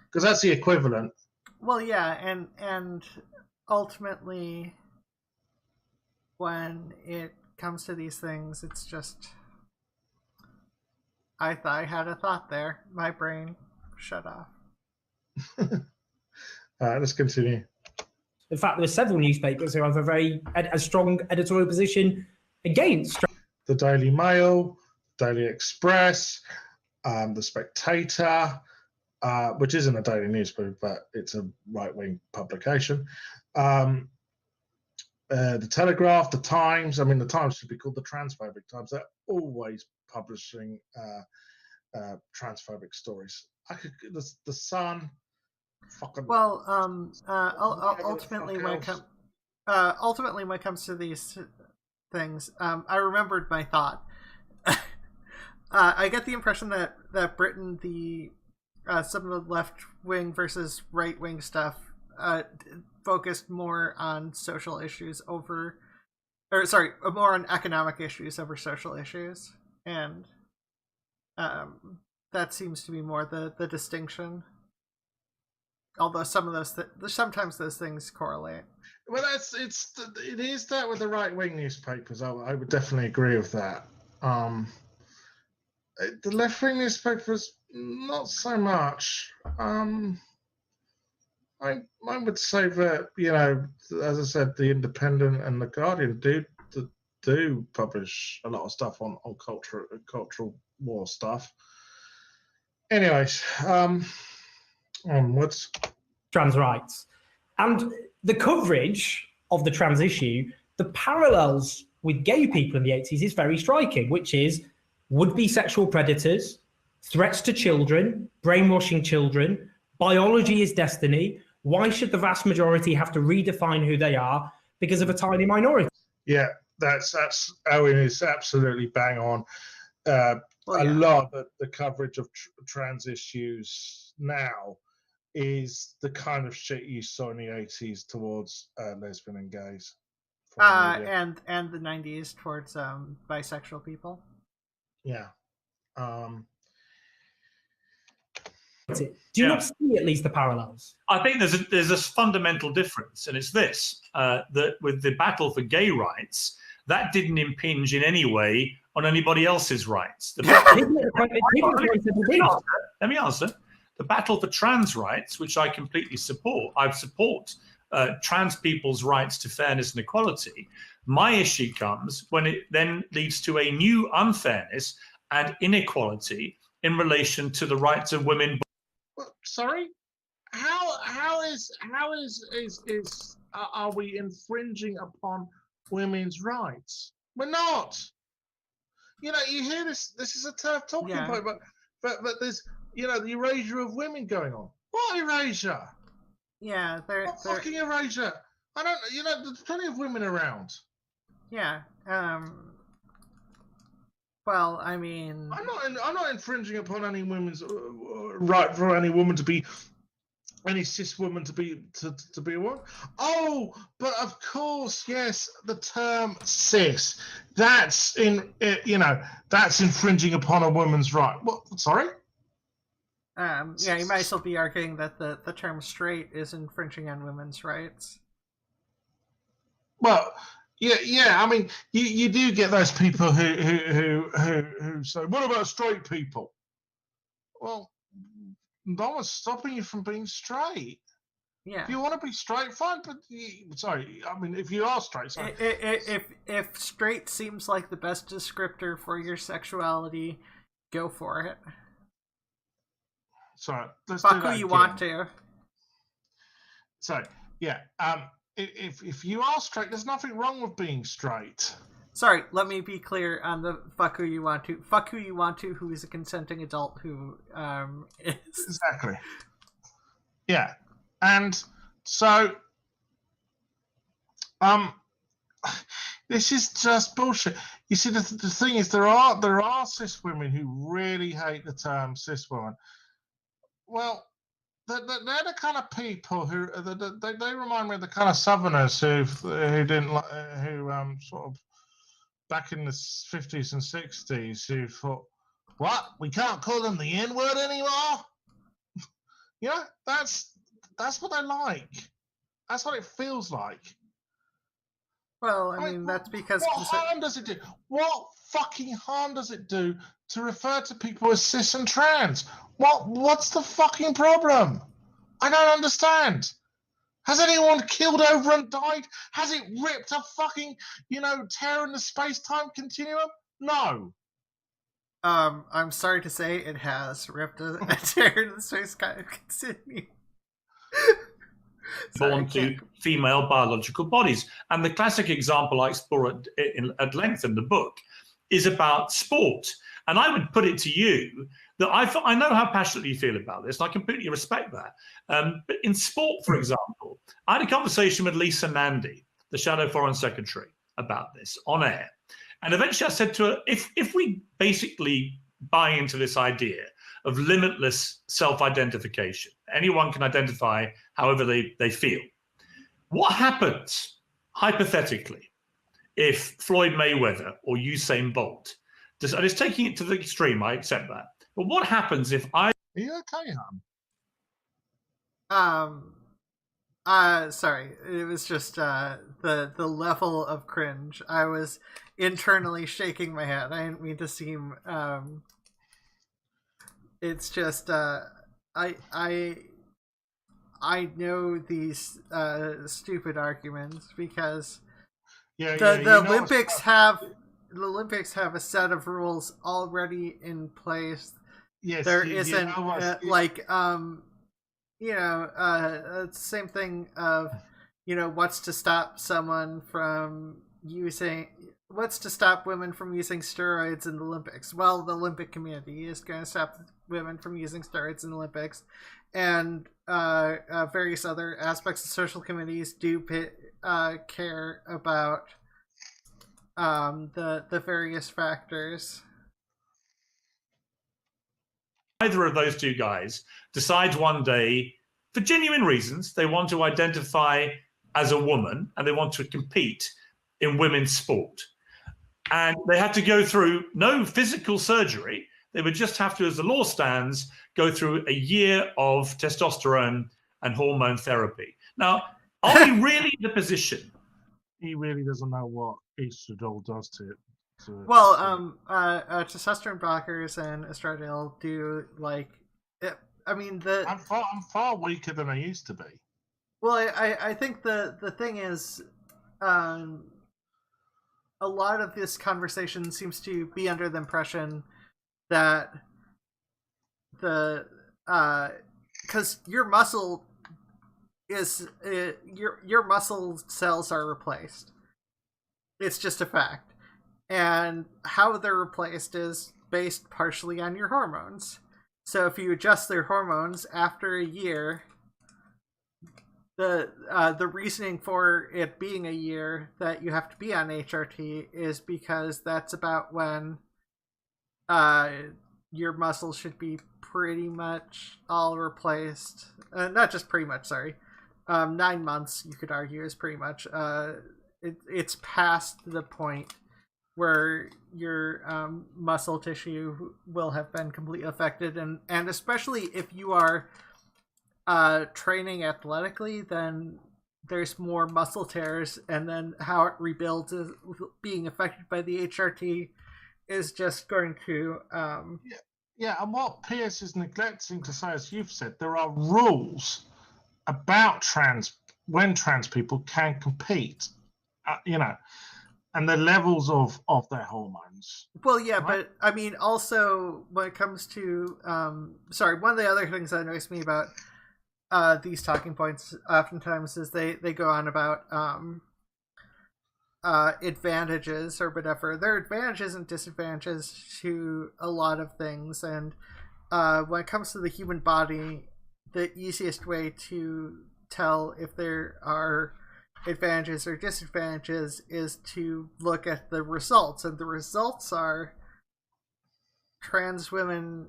S2: because that's the equivalent.
S1: Well, yeah, and ultimately, when it comes to these things, it's just I thought I had a thought there. My brain shut off.
S2: All right, let's continue.
S3: In fact, there are several newspapers who have a strong editorial position against.
S2: The Daily Mail, Daily Express, The Spectator, which isn't a daily newspaper, but it's a right-wing publication. The Telegraph, The Times. I mean, The Times should be called the Transphobic Times. They're always publishing transphobic stories. The Sun. Fucking.
S1: Well, ultimately, when it comes to these things, I remembered my thought. I get the impression that Britain, some of the left wing versus right wing stuff, focused more on social issues more on economic issues over social issues, and that seems to be more the distinction. Although sometimes those things correlate.
S2: Well, it is that with the right wing newspapers. I would definitely agree with that. The left wing newspapers, not so much. I would say that as I said, the Independent and the Guardian do publish a lot of stuff on cultural war stuff. Anyways, onwards.
S3: Trans rights. And the coverage of the trans issue, the parallels with gay people in the 80s is very striking, which is would-be sexual predators, threats to children, brainwashing children, biology is destiny. Why should the vast majority have to redefine who they are because of a tiny minority?
S2: Yeah, that's Owen is absolutely bang on. A lot of the coverage of trans issues now is the kind of shit you saw in the 80s towards lesbian and gays.
S1: And the 90s towards bisexual people.
S2: Yeah.
S3: Do you not see at least the parallels?
S4: I think there's a fundamental difference, and it's this, that with the battle for gay rights, that didn't impinge in any way on anybody else's rights. Let me answer. The battle for trans rights, which I completely support, I support trans people's rights to fairness and equality. My issue comes when it then leads to a new unfairness and inequality in relation to the rights of women.
S2: Sorry, how are we infringing upon women's rights? We're not. You hear this. This is a tough talking point, but there's the erasure of women going on. What erasure?
S1: Yeah,
S2: what fucking erasure? I don't. There's plenty of women around.
S1: Yeah. Well, I mean,
S2: I'm not infringing upon any women's right for any woman to be, any cis woman to be a woman. Oh, but of course, yes, the term cis. That's that's infringing upon a woman's right. What? Sorry.
S1: Yeah, you might still be arguing that the term straight is infringing on women's rights.
S2: Well, yeah. I mean, you do get those people who say, "What about straight people?" Well, no one's stopping you from being straight.
S1: Yeah.
S2: If you want to be straight, fine. But if you are straight, sorry.
S1: If straight seems like the best descriptor for your sexuality, go for it.
S2: So let's
S1: fuck who you want to.
S2: So yeah, if you are straight, there's nothing wrong with being straight.
S1: Sorry, let me be clear on the fuck who you want to. Fuck who you want to, who is a consenting adult who is
S2: exactly. Yeah, and so this is just bullshit. You see, the thing is, there are cis women who really hate the term cis woman. Well, they're the kind of people who they remind me of the kind of Southerners who didn't like sort of back in the 50s and 60s who thought, what, we can't call them the N-word anymore? Yeah, that's what they like. That's what it feels like.
S1: Well, I mean that's because
S2: what harm does it do? What fucking harm does it do to refer to people as cis and trans? What's the fucking problem? I don't understand. Has anyone killed over and died? Has it ripped a fucking, tear in the space-time continuum? No.
S1: I'm sorry to say it has ripped a tear in the space-time continuum.
S4: Born to female biological bodies. And the classic example I explore at length in the book is about sport. And I would put it to you that I know how passionately you feel about this, and I completely respect that. But in sport, for example, I had a conversation with Lisa Nandy, the Shadow Foreign Secretary, about this on air. And eventually I said to her, if we basically buy into this idea of limitless self-identification, anyone can identify however they feel, what happens, hypothetically, if Floyd Mayweather or Usain Bolt, and it's taking it to the extreme, I accept that, but what happens if I...
S2: Are you okay,
S1: sorry, it was just the level of cringe. I was internally shaking my head. I didn't mean to seem it's just I know these stupid arguments because the Olympics have a set of rules already in place.
S2: Yes,
S1: there isn't same thing of what's to stop women from using steroids in the Olympics. Well, the Olympic community is going to stop women from using steroids in the Olympics, and various other aspects of social committees do care about the various factors.
S4: Either of those two guys decides one day, for genuine reasons, they want to identify as a woman and they want to compete in women's sport. And they have to go through no physical surgery. They would just have to, as the law stands, go through a year of testosterone and hormone therapy. Now, are we really in the position?
S2: He really doesn't know what estradiol does to it.
S1: Testosterone blockers and estradiol do I'm
S2: far weaker than I used to be.
S1: Well, I think the thing is, a lot of this conversation seems to be under the impression that because your muscle is your muscle cells are replaced. It's just a fact. And how they're replaced is based partially on your hormones. So if you adjust their hormones after a year, the reasoning for it being a year that you have to be on HRT is because that's about when your muscles should be pretty much all replaced. Not just pretty much, sorry. 9 months, you could argue, is pretty much. It's past the point where your muscle tissue will have been completely affected, and especially if you are training athletically, then there's more muscle tears, and then how it rebuilds is being affected by the HRT is just going to
S2: and what Pierce is neglecting to say, as you've said, there are rules about when trans people can compete, and the levels of their hormones.
S1: Well, yeah, right? But I mean, also when it comes to one of the other things that annoys me about these talking points oftentimes is they go on about advantages or whatever. There are advantages and disadvantages to a lot of things, and when it comes to the human body, the easiest way to tell if there are advantages or disadvantages is to look at the results, and the results are trans women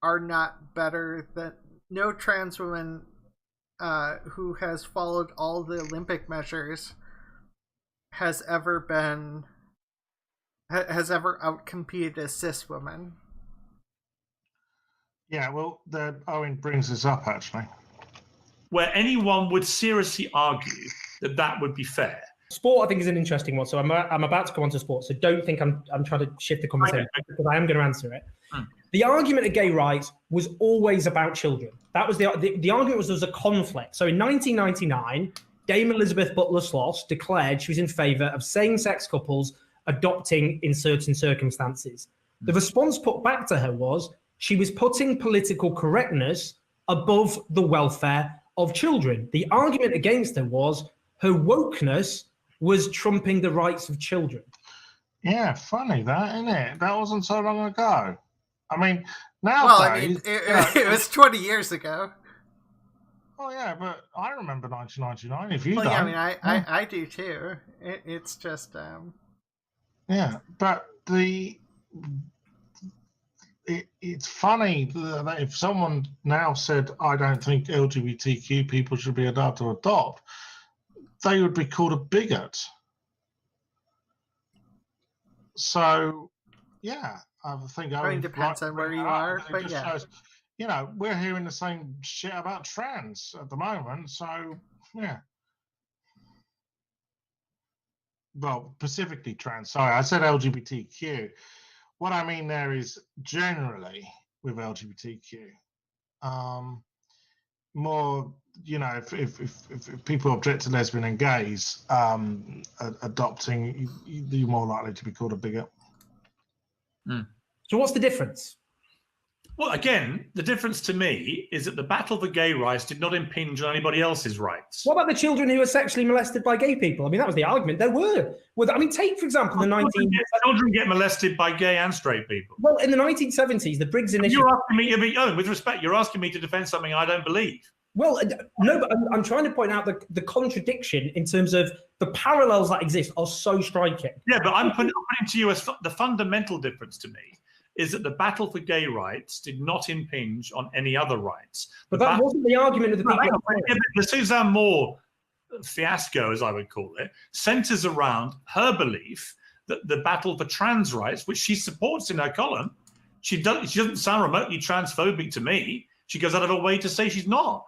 S1: are not better than no trans woman who has followed all the Olympic measures has ever outcompeted a cis woman.
S2: Yeah, well, Owen brings this up actually.
S4: Where anyone would seriously argue that that would be fair.
S3: Sport, I think, is an interesting one. So I'm about to go on to sport. So don't think I'm trying to shift the conversation, because I am going to answer it. The argument of gay rights was always about children. That was the argument was there was a conflict. So in 1999, Dame Elizabeth Butler Sloss declared she was in favour of same-sex couples adopting in certain circumstances. The response put back to her was she was putting political correctness above the welfare of children. The argument against her was her wokeness was trumping the rights of children.
S2: Yeah, funny that, isn't it? That wasn't so long ago. I mean, nowadays...
S1: Well, I mean, it was 20 years ago.
S2: Oh, yeah, but I remember 1999, if you
S1: well,
S2: don't.
S1: Yeah, I mean, I do too. It's just...
S2: Yeah, but it's funny that if someone now said, I don't think LGBTQ people should be allowed to adopt, they would be called a bigot. So, yeah, I think...
S1: I mean, depends on where you are, but yeah.
S2: Shows, you know, we're hearing the same shit about trans at the moment, so, yeah. Well, specifically trans. Sorry, I said LGBTQ. What I mean there is generally with LGBTQ, more, you know, if people object to lesbian and gays adopting, you're more likely to be called a bigot.
S3: So what's the difference?
S4: Well, again, the difference to me is that the battle for gay rights did not impinge on anybody else's rights.
S3: What about the children who were sexually molested by gay people? I mean, that was the argument. There were. Well, I mean, take, for example, the 19...
S4: Children get molested by gay and straight people.
S3: Well, in the 1970s, the Briggs Initiative...
S4: You're asking me to be... Oh, with respect, you're asking me to defend something I don't believe.
S3: Well, no, but I'm trying to point out the contradiction in terms of the parallels that exist are so striking.
S4: Yeah, but I'm putting to you as the fundamental difference to me is that the battle for gay rights did not impinge on any other rights.
S3: But that wasn't the argument of the people.
S4: The Suzanne Moore fiasco, as I would call it, centers around her belief that the battle for trans rights, which she supports in her column, she doesn't sound remotely transphobic to me. She goes out of her way to say she's not.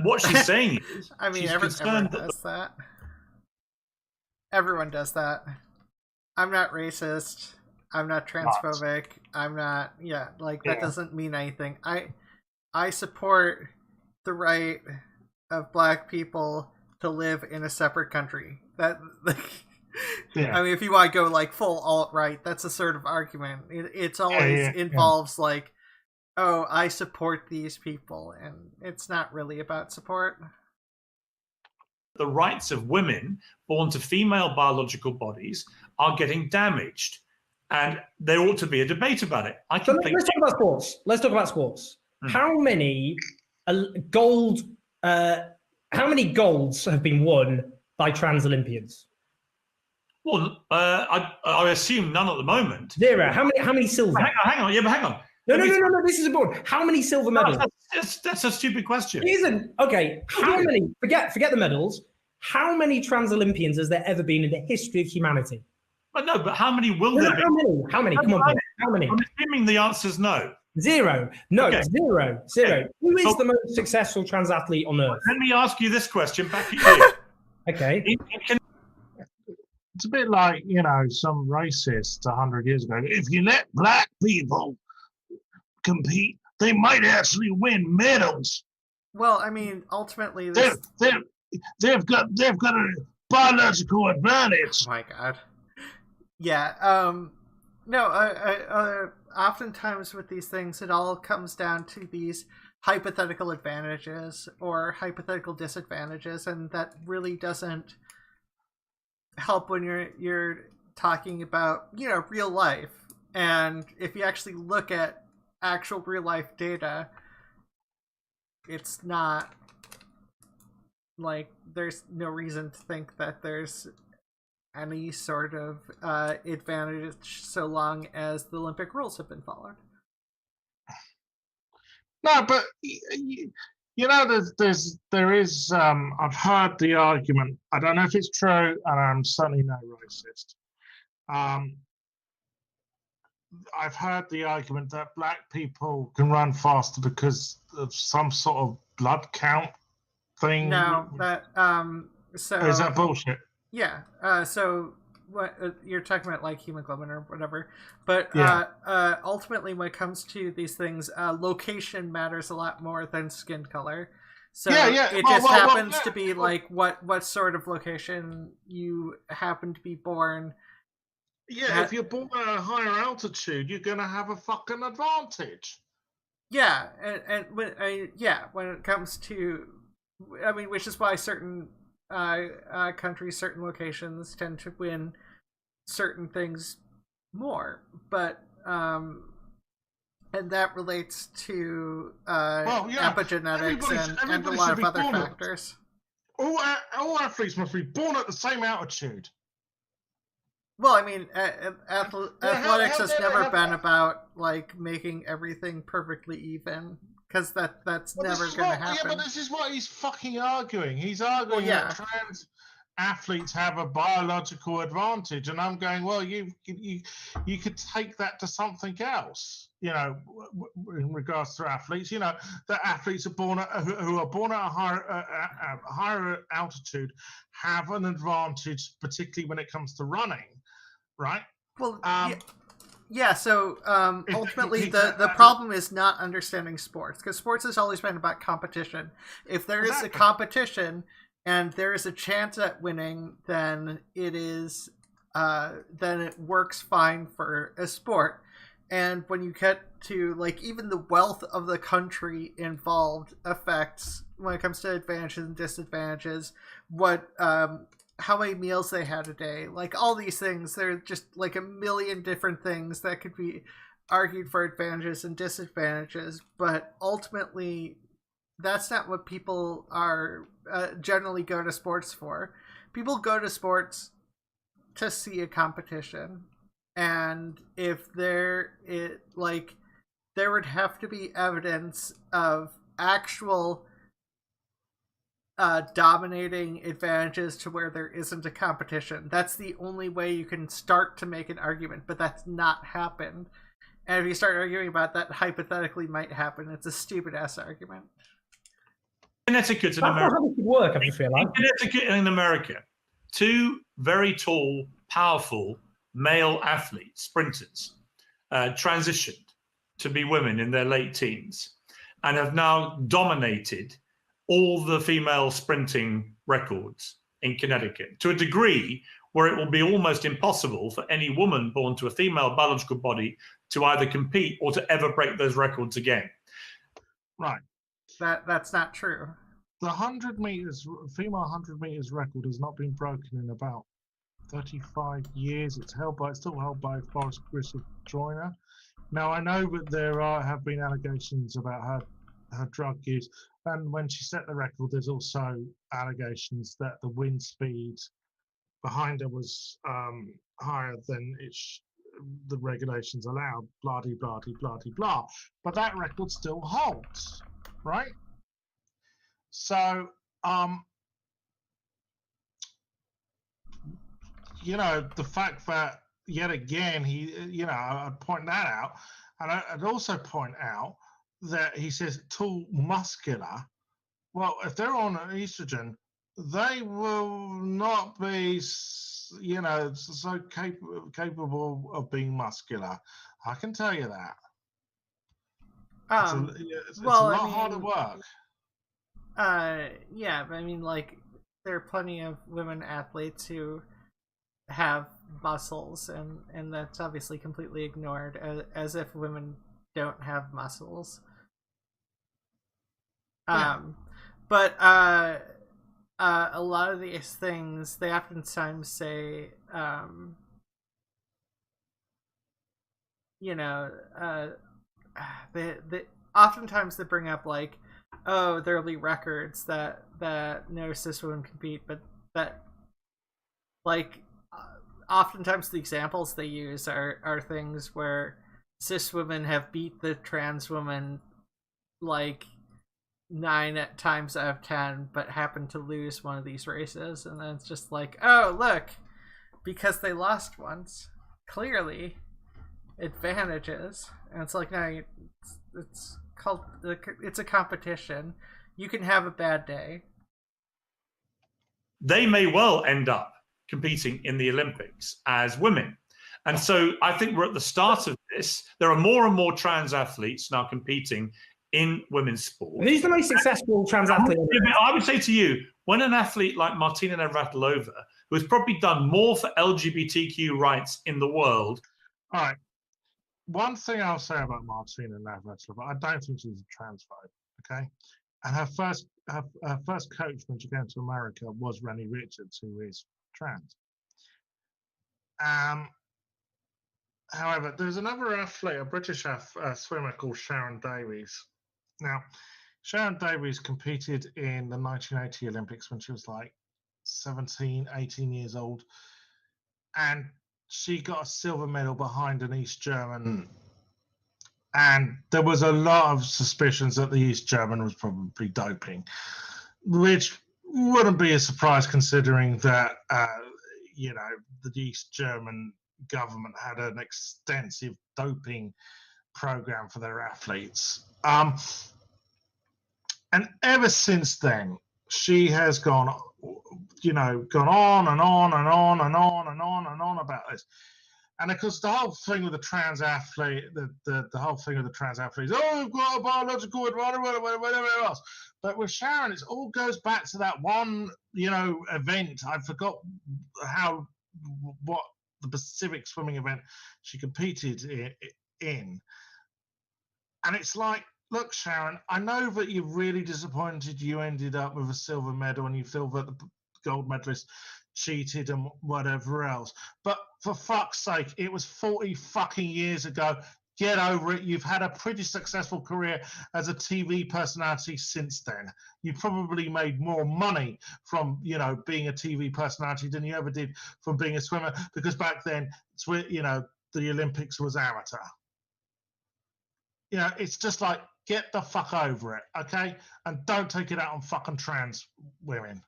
S4: What she's saying is,
S1: I mean, everyone does that. Everyone does that. I'm not racist. I'm not transphobic. I'm not. Yeah, like that doesn't mean anything. I support the right of Black people to live in a separate country. That, I mean, if you want to go like full alt-right, that's a sort of argument. It's always involves like, oh, I support these people, and it's not really about support.
S4: The rights of women born to female biological bodies are getting damaged. And there ought to be a debate about it.
S3: Let's talk about sports. Let's talk about sports. How many golds have been won by trans Olympians?
S4: Well, I assume none at the moment.
S3: 0. How many silver?
S4: Hang on. Yeah, but hang on.
S3: No. This is important. How many silver medals?
S4: That's a stupid question.
S3: It isn't. Okay. How many? Forget the medals. How many trans Olympians has there ever been in the history of humanity?
S4: But no, but how many will there be?
S3: How many? Come on, how many?
S4: I'm assuming the answer's no.
S3: 0. No, okay. 0.
S4: Okay.
S3: Who is the most successful trans athlete on earth?
S4: Let me ask you this question back at you.
S3: Okay.
S2: It's a bit like, you know, some racists 100 years ago. If you let Black people compete, they might actually win medals.
S1: Well, I mean, ultimately,
S2: they've got a biological advantage.
S1: Oh my God. Yeah. No. Oftentimes with these things, it all comes down to these hypothetical advantages or hypothetical disadvantages, and that really doesn't help when you're talking about, you know, real life. And if you actually look at actual real life data, it's not like there's no reason to think that there's any sort of advantage so long as the Olympic rules have been followed.
S2: No, but there is. I've heard the argument. I don't know if it's true, and I'm certainly no racist. I've heard the argument that black people can run faster because of some sort of blood count thing.
S1: No, that so
S2: is that bullshit?
S1: Yeah. So what you're talking about, like hemoglobin or whatever, but
S2: Yeah.
S1: ultimately, when it comes to these things, location matters a lot more than skin color. So
S2: Yeah.
S1: it just happens to be like what sort of location you happen to be born.
S2: Yeah, if you're born at a higher altitude, you're gonna have a fucking advantage.
S1: Yeah, and when it comes to, I mean, which is why certain countries, certain locations tend to win certain things more, but and that relates to epigenetics and a lot of other factors.
S2: All athletes must be born at the same altitude.
S1: Well, I mean, athletics has never been about like making everything perfectly even, because that's never going to happen.
S2: Yeah, but this is what he's fucking arguing. He's arguing that trans athletes have a biological advantage, and I'm going, well, you could take that to something else. You know, in regards to athletes, you know, that athletes are who are born at a higher altitude have an advantage, particularly when it comes to running. Right.
S1: Well, yeah. So ultimately, the problem is not understanding sports, because sports has always been about competition. If there is a competition and there is a chance at winning, then it is then it works fine for a sport. And when you get to like even the wealth of the country involved affects when it comes to advantages and disadvantages. What how many meals they had a day, like all these things. There are just like a million different things that could be argued for advantages and disadvantages, but ultimately that's not what people are generally go to sports for. People go to sports to see a competition, and if there would have to be evidence of actual dominating advantages to where there isn't a competition. That's the only way you can start to make an argument, but that's not happened. And if you start arguing about that hypothetically might happen, it's a stupid ass argument.
S4: Connecticut in America.
S3: How does it work? I feel like
S4: Connecticut in America, two very tall, powerful male athletes, sprinters, transitioned to be women in their late teens, and have now dominated all the female sprinting records in Connecticut to a degree where it will be almost impossible for any woman born to a female biological body to either compete or to ever break those records again.
S2: Right.
S1: That's not true.
S2: The 100 meters, female 100 meters record has not been broken in about 35 years. It's still held by Forrest Griffith Joyner. Now I know that there have been allegations about her drug use. And when she set the record, there's also allegations that the wind speed behind her was higher than the regulations allowed, blah, blah, blah, blah. But that record still holds, right? So, you know, the fact that yet again, I'd point that out. And I'd also point out that he says tall, muscular. Well, if they're on an estrogen, they will not be, you know, so capable of being muscular. I can tell you that. It's a lot harder work.
S1: Yeah, but I mean, like, there are plenty of women athletes who have muscles, and that's obviously completely ignored, as if women don't have muscles.
S2: Yeah.
S1: But a lot of these things, they oftentimes say, you know, oftentimes they bring up like, oh, there'll be records that no cis women compete, but that, like, oftentimes the examples they use are things where cis women have beat the trans woman like 9 times out of 10, but happen to lose one of these races, and then it's just like, oh look, because they lost once, clearly advantages, and it's like, no, it's called, it's a competition. You can have a bad day.
S4: They may well end up competing in the Olympics as women. And so I think we're at the start of this. There are more and more trans athletes now competing in women's sport.
S3: Who's the most successful trans athlete?
S4: I would say to you, when an athlete like Martina Navratilova, who has probably done more for LGBTQ rights in the world.
S2: All right. One thing I'll say about Martina Navratilova, I don't think she's a transphobe, okay? And her first coach when she came to America was Rennie Richards, who is trans. However, there's another athlete, a British swimmer called Sharon Davies. Now, Sharon Davies competed in the 1980 Olympics when she was like 17, 18 years old. And she got a silver medal behind an East German. And there was a lot of suspicions that the East German was probably doping, which wouldn't be a surprise considering that, the East German government had an extensive doping program for their athletes. And ever since then, she has gone on and on and on and on and on and on about this. And of course, the whole thing with the trans athlete, the whole thing with the trans athlete is, oh, we've got a biological advantage, whatever else. But with Sharon, it all goes back to that one, event. I forgot what the Pacific swimming event she competed in. And it's like, look, Sharon, I know that you're really disappointed you ended up with a silver medal and you feel that the gold medalist cheated and whatever else. But for fuck's sake, it was 40 fucking years ago. Get over it. You've had a pretty successful career as a TV personality since then. You probably made more money from, being a TV personality than you ever did from being a swimmer, because back then, the Olympics was amateur. It's just like, get the fuck over it, okay? And don't take it out on fucking trans women.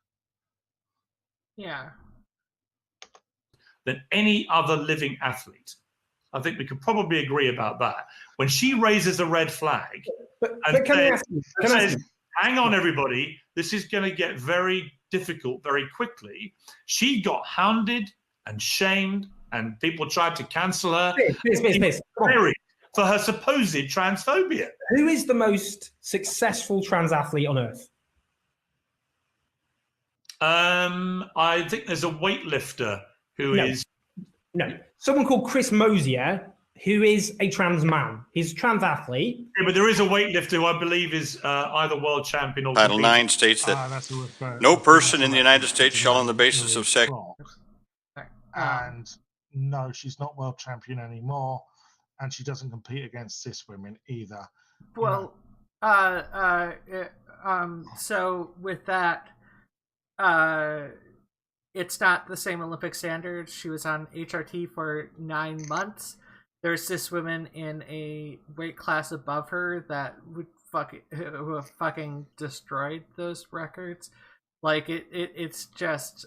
S1: Yeah.
S4: Than any other living athlete. I think we could probably agree about that. When she raises a red flag and says, hang on, everybody, this is going to get very difficult very quickly, she got hounded and shamed, and people tried to cancel her for her supposed transphobia.
S3: Who is the most successful trans athlete on earth?
S4: I think there's a weightlifter who is...
S3: No, someone called Chris Mosier, who is a trans man. He's a trans athlete.
S4: Yeah, but there is a weightlifter who I believe is either world champion or...
S5: Title 9 states that no person in the United States shall on the basis of sex...
S2: And no, she's not world champion anymore, and she doesn't compete against cis women either.
S1: Well, so with that, it's not the same Olympic standards. She was on HRT for 9 months. There's cis women in a weight class above her that would who have fucking destroyed those records. Like it's just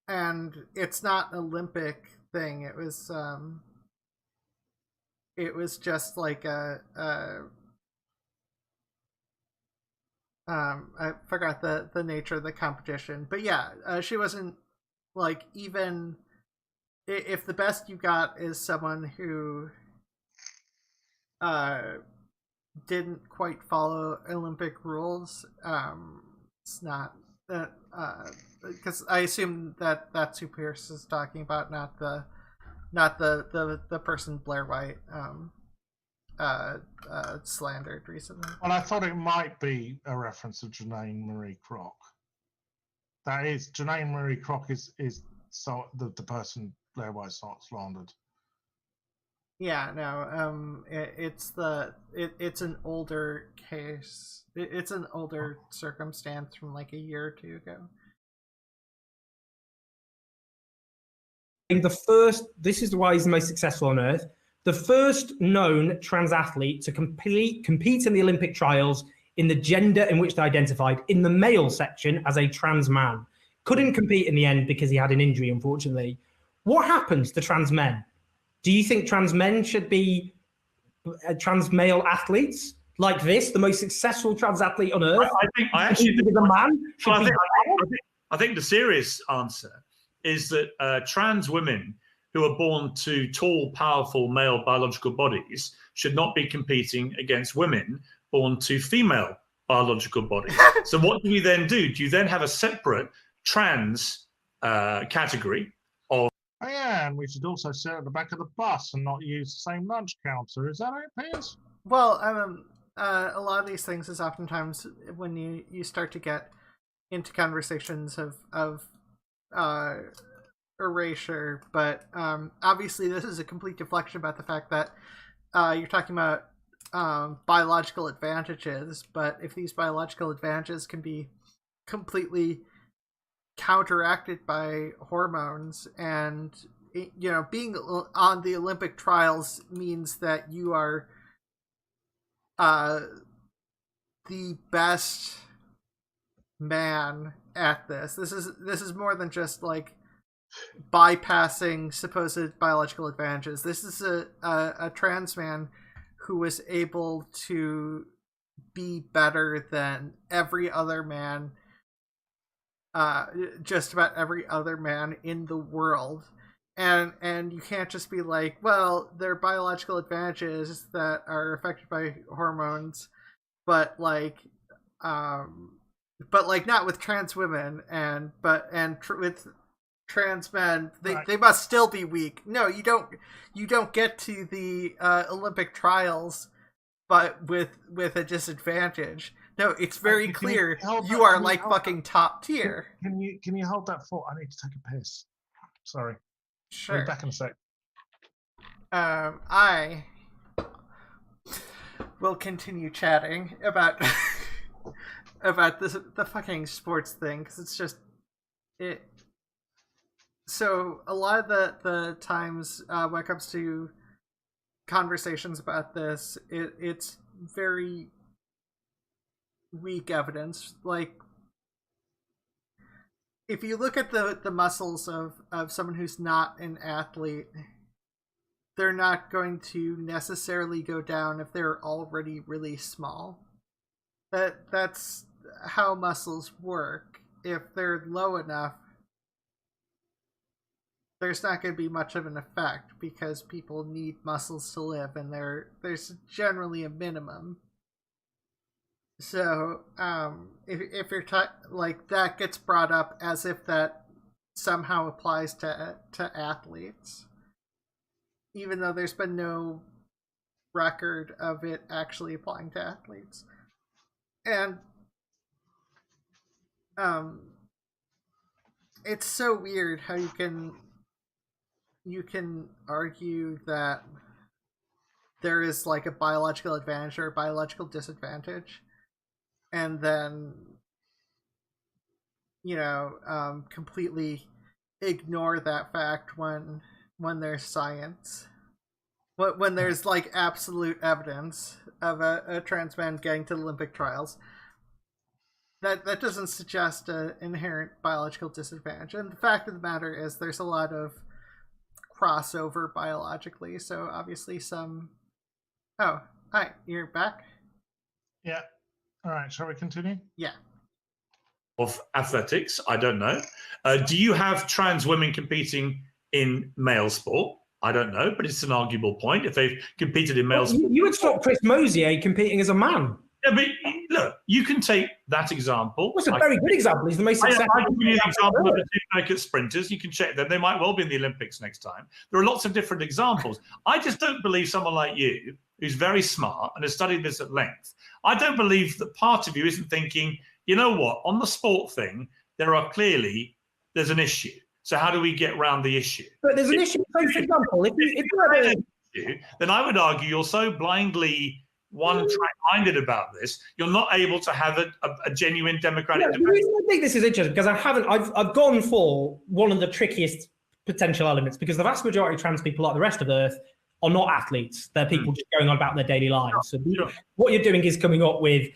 S1: and it's not an Olympic thing. It was just like I forgot the nature of the competition, but yeah, she wasn't like, even if the best you got is someone who didn't quite follow Olympic rules, it's not that because I assume that's who Pierce is talking about, not the person Blair White slandered recently.
S2: Well, I thought it might be a reference to Janae Marie Kroc. That is, Janae Marie Kroc is so the person Blair White slandered.
S1: Yeah, no, it's an older case. It's an older circumstance from like a year or two ago.
S3: This is why he's the most successful on earth. the first known trans athlete to compete in the Olympic trials in the gender in which they identified in the male section as a trans man. Couldn't compete in the end because he had an injury, unfortunately. What happens to trans men? Do you think trans men should be trans male athletes like this, the most successful trans athlete on earth?
S4: I think the serious answer is that trans women who are born to tall, powerful male biological bodies should not be competing against women born to female biological bodies. So what do you then do? Do you then have a separate trans category of...
S2: Oh yeah, and we should also sit at the back of the bus and not use the same lunch counter. Is that it, Piers?
S1: Well, a lot of these things is oftentimes when you start to get into conversations of erasure, but obviously this is a complete deflection about the fact that you're talking about biological advantages, but if these biological advantages can be completely counteracted by hormones, and being on the Olympic trials means that you are the best man at this. This is more than just like bypassing supposed biological advantages. This is a trans man who was able to be better than every other man, just about every other man in the world. And you can't just be like, well, there are biological advantages that are affected by hormones, but not with trans women, with trans men, they must still be weak. No, you don't get to the Olympic trials, but with a disadvantage. No, it's very clear you are like fucking top tier.
S2: Can you hold that thought? I need to take a piss. Sorry.
S1: Sure.
S2: I'll be back in a sec.
S1: I will continue chatting about the fucking sports thing, because it's just it. So a lot of the times when it comes to conversations about this, it's very weak evidence. Like, if you look at the muscles of someone who's not an athlete, they're not going to necessarily go down if they're already really small. That's how muscles work. If they're low enough, there's not going to be much of an effect, because people need muscles to live, and there's generally a minimum. So, if you're like, that gets brought up as if that somehow applies to athletes, even though there's been no record of it actually applying to athletes. And it's so weird how you can argue that there is like a biological advantage or a biological disadvantage, and then completely ignore that fact when there's science, when there's like absolute evidence of a trans man getting to the Olympic trials. That doesn't suggest an inherent biological disadvantage. And the fact of the matter is there's a lot of crossover biologically, so obviously some... Oh, hi, you're back?
S2: Yeah. All right, shall we continue?
S1: Yeah.
S4: Of athletics, I don't know. Do you have trans women competing in male sport? I don't know, but it's an arguable point. If they've competed in male sport...
S3: You would stop Chris Mosier competing as a man.
S4: Yeah, but look, you can take that example.
S3: Well, it's a very good example. He's the most successful.
S4: I give you the example of the two naked sprinters. You can check them. They might well be in the Olympics next time. There are lots of different examples. I just don't believe someone like you, who's very smart and has studied this at length, I don't believe that part of you isn't thinking, you know what, on the sport thing, there's an issue. So how do we get around the issue?
S3: But there's an issue. So, for example, if you're an
S4: issue, then I would argue you're so blindly one-track-minded about this, you're not able to have a genuine democratic debate.
S3: The reason I think this is interesting, because I've gone for one of the trickiest potential elements, because the vast majority of trans people, like the rest of Earth, are not athletes. They're people just going on about their daily lives. So
S4: Sure.
S3: what you're doing is coming up with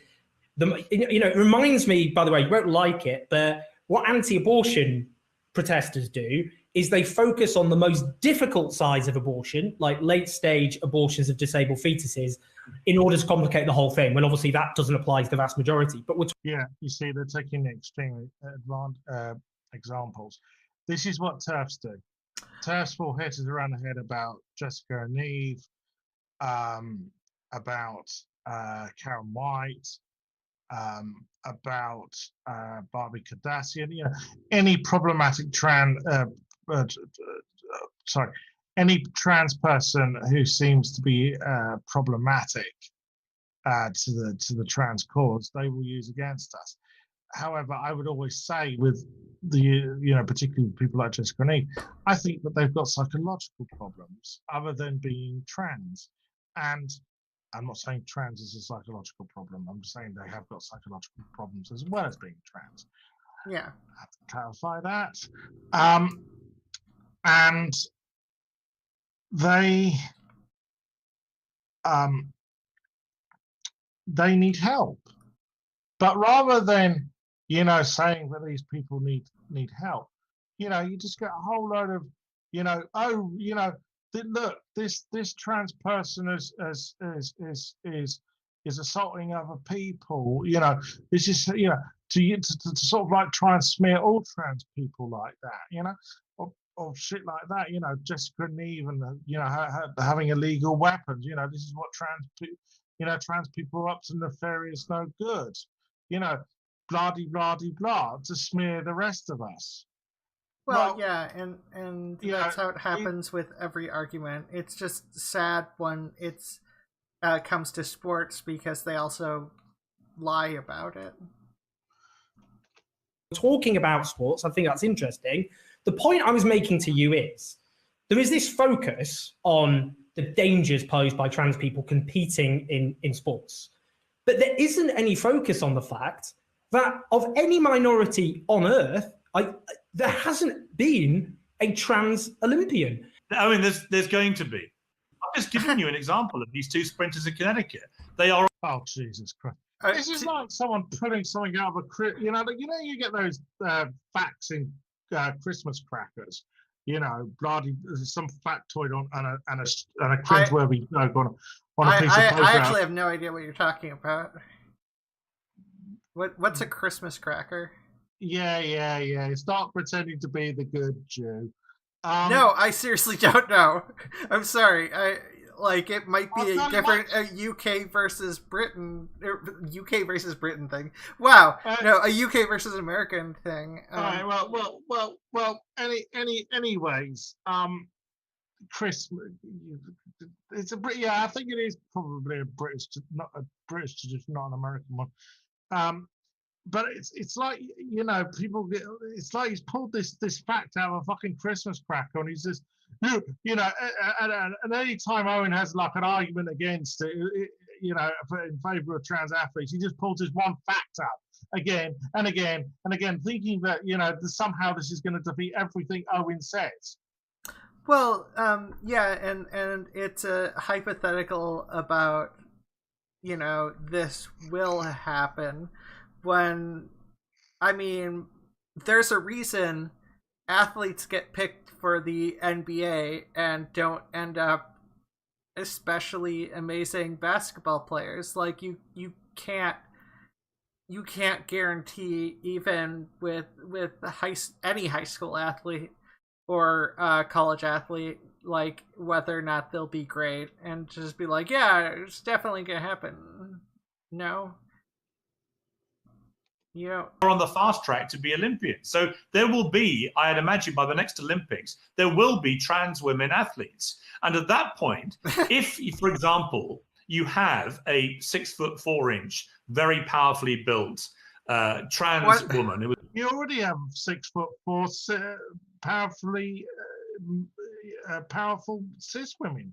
S3: it reminds me, by the way, you won't like it, but what anti-abortion protesters do is they focus on the most difficult sides of abortion, like late stage abortions of disabled fetuses, in order to complicate the whole thing, when obviously that doesn't apply to the vast majority. But
S2: you see, they're taking extremely advanced examples. This is what TERFs do. TERFs will hit us around the head about Jessica and Eve, about Karen White, about Barbie Kardashian, any problematic any trans person who seems to be problematic to the trans cause, they will use against us. However, I would always say with the particularly people like Jessica and Eve, I think that they've got psychological problems other than being trans. And I'm not saying trans is a psychological problem. I'm just saying they have got psychological problems as well as being trans.
S1: Yeah.
S2: I have to clarify that. And they need help. But rather than, saying that these people need help, you just get a whole load of, look, this trans person is assaulting other people. This is to sort of like try and smear all trans people like that. Or shit like that. Jessica and Eve and having illegal weapons. This is what trans people are up to, nefarious, no good. Blah de blah de blah, to smear the rest of us.
S1: Well, yeah, and that's how it happens with every argument. It's just sad when it's comes to sports because they also lie about it.
S3: Talking about sports, I think that's interesting. The point I was making to you is there is this focus on the dangers posed by trans people competing in sports, but there isn't any focus on the fact that of any minority on earth, there hasn't been a trans Olympian.
S4: I mean, there's going to be. I'm just giving you an example of these two sprinters in Connecticut. They are.
S2: Oh, Jesus Christ. This is like someone pulling something out of a you get those facts in Christmas crackers, bloody some factoid on a cringeworthy joke on a piece of paper.
S1: I actually have no idea what you're talking about. What's a Christmas cracker?
S2: Yeah. Start pretending to be the good Jew.
S1: No, I seriously don't know. I'm sorry. It might be a different UK versus Britain thing. Wow, no, a UK versus American thing.
S2: All right. Well. Anyways, Christmas. It's a Brit. Yeah, I think it is probably a British tradition, not an American one. But it's like people get. It's like he's pulled this fact out of a fucking Christmas cracker, and he's just. And any time Owen has like an argument against it, in favour of trans athletes, he just pulls this one fact up again and again and again, thinking that somehow this is going to defeat everything Owen says.
S1: Well, yeah, and it's a hypothetical about this will happen when, there's a reason athletes get picked for the NBA and don't end up especially amazing basketball players. Like you can't guarantee, even with any high school athlete or college athlete, like whether or not they'll be great, and just be like, yeah, it's definitely gonna happen. No.
S4: Are on the fast track to be Olympians. So there will be, I'd imagine, by the next Olympics, there will be trans women athletes. And at that point, if, for example, you have a 6'4", very powerfully built trans woman.
S2: You already have 6'4", powerful cis women.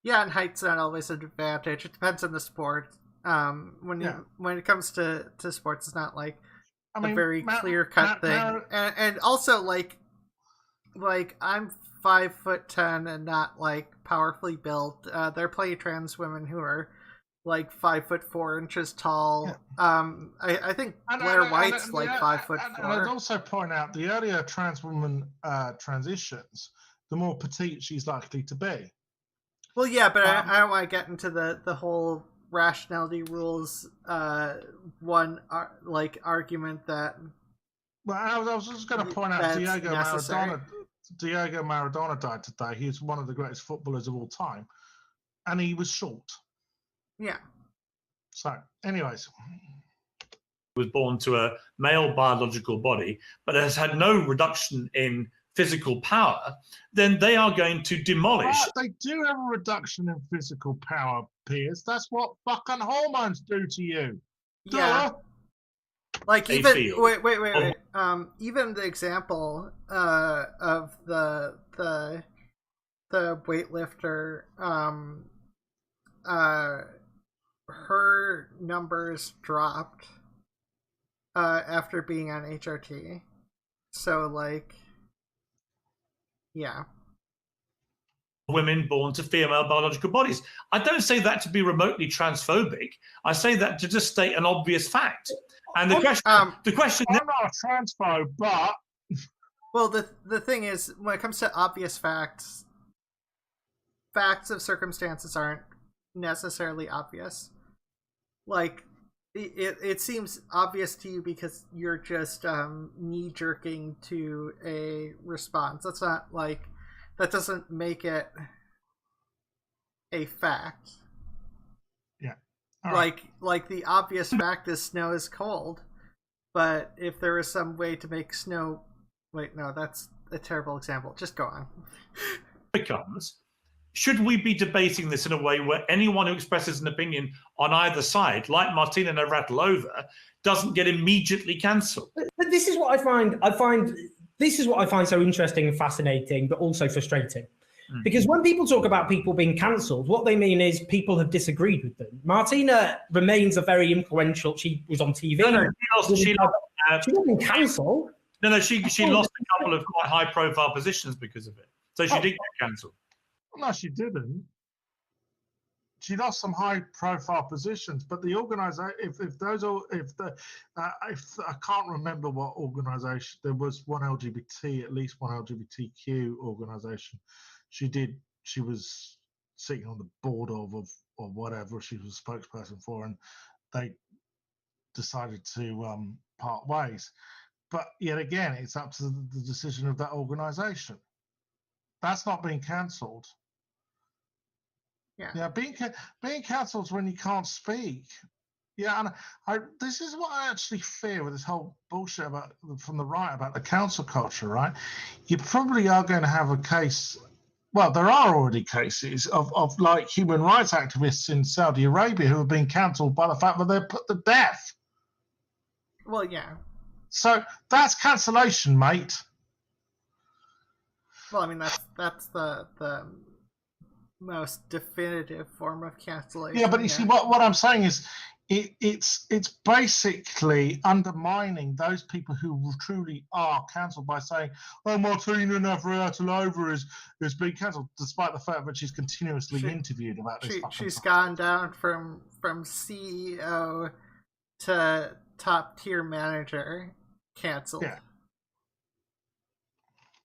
S1: Yeah, and height's not always an advantage. It depends on the sport. When it comes to sports, it's not like a very clear cut thing. And also, like, like I'm 5'10" and not like powerfully built. There are plenty of trans women who are like 5'4" tall. Yeah. I think Blair White's like 5'4".
S2: And I'd also point out the earlier trans woman transitions, the more petite she's likely to be.
S1: Well, yeah, but I don't want to get into the whole rationality rules argument that.
S2: Well, I was just going to point out Diego Maradona died today. He's one of the greatest footballers of all time, and he was short.
S1: Yeah.
S2: So, anyways.
S4: Was born to a male biological body, but has had no reduction in physical power, then they are going to demolish.
S2: But they do have a reduction in physical power, Piers. That's what fucking hormones do to you.
S1: Yeah.
S2: Duh.
S1: Like even wait. Even the example of the weightlifter, her numbers dropped after being on HRT. So like, yeah.
S4: Women born to female biological bodies. I don't say that to be remotely transphobic. I say that to just state an obvious fact. And the question,
S2: I'm not a transphobe, but
S1: well, the thing is, when it comes to obvious facts of circumstances aren't necessarily obvious. Like, it seems obvious to you because you're just knee jerking to a response. That's not like, that doesn't make it a fact.
S2: Yeah.
S1: Like the obvious fact is snow is cold, but if there was some way to make snow, wait, no, that's a terrible example. Just go on.
S4: Becomes, should we be debating this in a way where anyone who expresses an opinion on either side, like Martina Navratilova, doesn't get immediately cancelled?
S3: But this is what I find. This is what I find so interesting and fascinating, but also frustrating. Because when people talk about people being cancelled, what they mean is people have disagreed with them. Martina remains a very influential. She was on TV. She wasn't cancelled.
S4: No, she lost a couple of quite high-profile positions because of it. So she did get cancelled.
S2: No, she didn't. She lost some high-profile positions, but the organization, I can't remember what organization. There was one at least one LGBTQ organization. She was sitting on the board of or whatever she was a spokesperson for, and they decided to part ways. But yet again, it's up to the decision of that organization. That's not being cancelled. Yeah, being cancelled is when you can't speak. Yeah, and this is what I actually fear with this whole bullshit from the right about the cancel culture, right? You probably are going to have a case. Well, there are already cases of like human rights activists in Saudi Arabia who have been cancelled by the fact that they're put to death.
S1: Well, yeah.
S2: So that's cancellation, mate.
S1: Well, I mean that's the most definitive form of cancellation.
S2: Yeah, but you see what I'm saying is it's basically undermining those people who truly are cancelled by saying, "Oh, Martina Navratilova is being cancelled," despite the fact that she's continuously interviewed about this.
S1: She's gone down from CEO to top tier manager, cancelled.
S2: Yeah.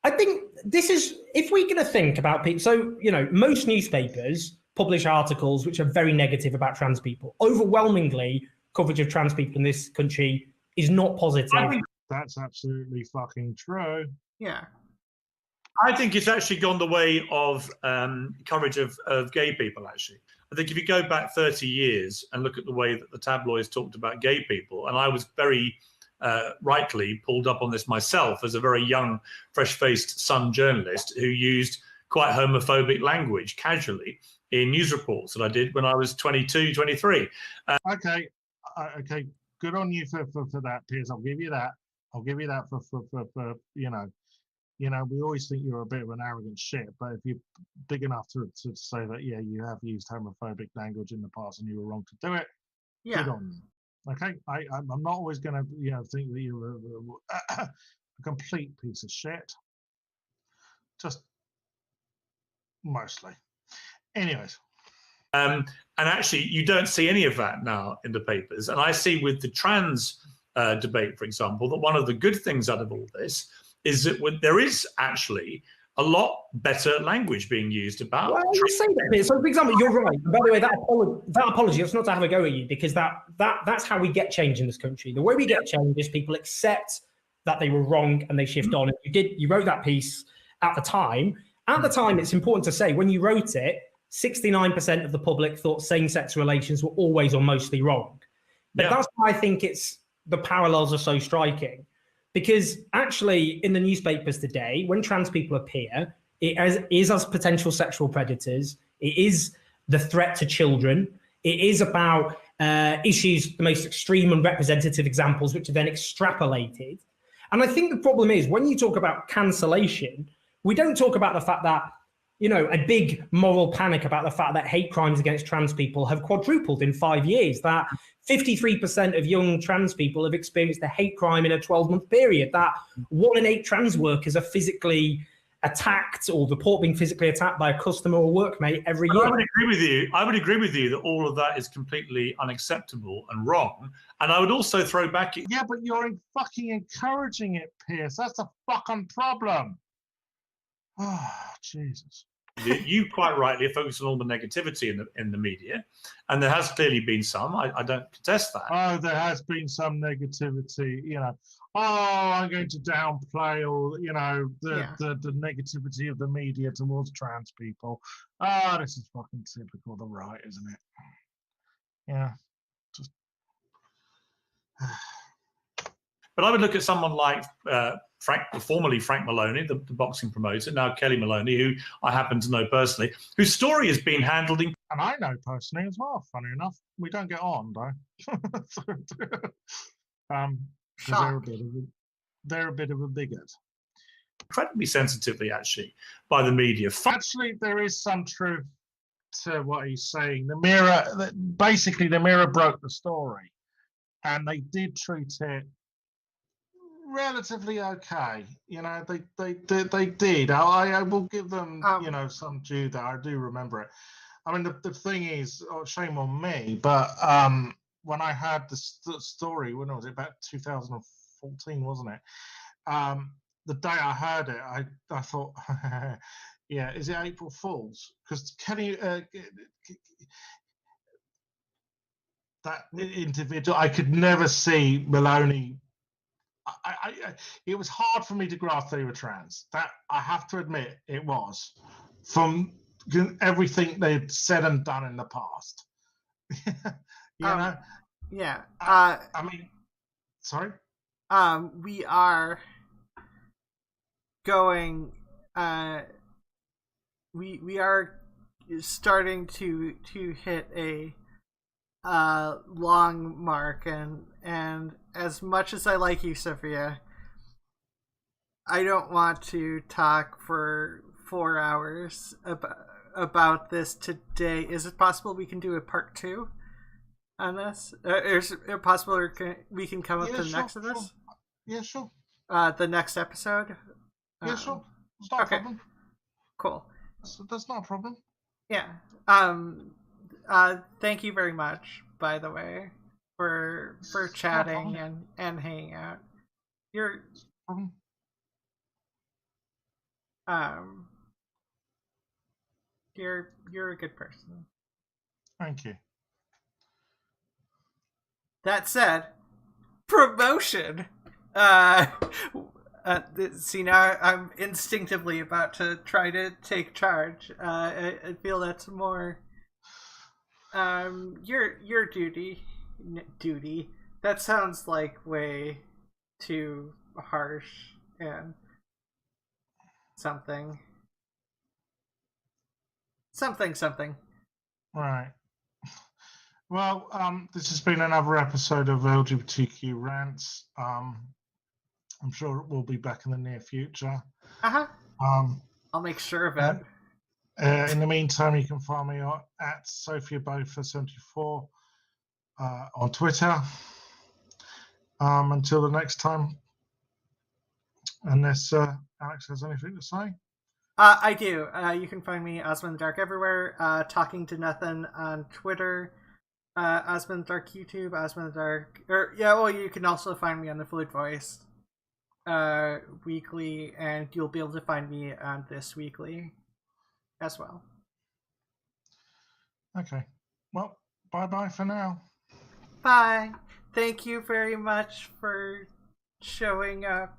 S3: I think this is, if we're going to think about people, so, most newspapers publish articles which are very negative about trans people. Overwhelmingly, coverage of trans people in this country is not positive.
S2: I think that's absolutely fucking true.
S1: Yeah.
S4: I think it's actually gone the way of coverage of gay people, actually. I think if you go back 30 years and look at the way that the tabloids talked about gay people, and I was very rightly pulled up on this myself as a very young, fresh-faced Sun journalist who used quite homophobic language casually in news reports that I did when I was 22, 23.
S2: Okay, good on you for that, Piers. I'll give you that. For we always think you're a bit of an arrogant shit, but if you're big enough to say that, yeah, you have used homophobic language in the past and you were wrong to do it, good on you. Okay, I'm not always going to think that you're a complete piece of shit. just mostly. Anyways.
S4: And actually, you don't see any of that now in the papers. And I see with the trans debate, for example, that one of the good things out of all this is that there is actually a lot better language being used about.
S3: Well, you say that. So, for example, you're right. By the way, that apology, that's not to have a go at you, because that's how we get change in this country. The way we get change is people accept that they were wrong and they shift on. And you wrote that piece at the time. At the time, it's important to say, when you wrote it, 69% of the public thought same-sex relations were always or mostly wrong. But that's why I think the parallels are so striking. Because actually, in the newspapers today, when trans people appear, it is as potential sexual predators. It is the threat to children. It is about issues, the most extreme and representative examples, which are then extrapolated. And I think the problem is, when you talk about cancellation, we don't talk about the fact that, a big moral panic about the fact that hate crimes against trans people have quadrupled in 5 years, that 53% of young trans people have experienced a hate crime in a 12-month period, that 1 in 8 trans workers are physically attacked or report being physically attacked by a customer or workmate every year.
S4: I would agree with you that all of that is completely unacceptable and wrong. And I would also throw back...
S2: Yeah, but you're fucking encouraging it, Pierce. That's a fucking problem. Oh, Jesus.
S4: You quite rightly are focused on all the negativity in the media, and there has clearly been some. I don't contest that.
S2: Oh, there has been some negativity. I'm going to downplay all the negativity of the media towards trans people. Oh, this is fucking typical of the right, isn't it? Yeah. Just.
S4: But I would look at someone like formerly Frank Maloney, the boxing promoter, now Kelly Maloney, who I happen to know personally, whose story has been handled in...
S2: And I know personally as well, funny enough. We don't get on, though. They're a bit of a bigot.
S4: Incredibly sensitively, actually, by the media.
S2: Actually, there is some truth to what he's saying. The Mirror broke the story, and they did treat it relatively okay. They did. I will give them some due there. I do remember it. I mean, the thing is, shame on me, but when I heard the story, when was it, about 2014, wasn't it? The day I heard it, I thought, yeah, is it April Fool's? Because Kenny, that individual, I could never see Maloney. It was hard for me to grasp they were trans. That I have to admit, it was, from everything they'd said and done in the past. Yeah. I mean, sorry.
S1: We are going. We are starting to hit a long mark, and as much as I like you, Sophia, I don't want to talk for 4 hours about this today. Is it possible we can do a part 2 on this? Is it possible we can come up to the next of this?
S2: Sure. Yeah, sure.
S1: The next episode?
S2: Yeah, sure. It's not a problem.
S1: Cool.
S2: That's not a problem.
S1: Yeah. Thank you very much, by the way, for chatting and hanging out. You're a good person.
S2: Thank you.
S1: That said, promotion. See, now I'm instinctively about to try to take charge. I feel that's more your duty. That sounds like way too harsh and something.
S2: Right. Well, this has been another episode of LGBTQ Rants. I'm sure we'll be back in the near future.
S1: I'll make sure of it.
S2: In the meantime, you can find me at Sophia Botha 74 on Twitter. Until the next time, unless Alex has anything to say.
S1: I do. You can find me, Ozma in the Dark, everywhere. Talking to Nothing on Twitter. Ozma in the Dark YouTube, Ozma in the Dark. You can also find me on the Fluid Voice weekly, and you'll be able to find me on this weekly as well.
S2: Okay. Well, bye-bye for now.
S1: Bye. Thank you very much for showing up.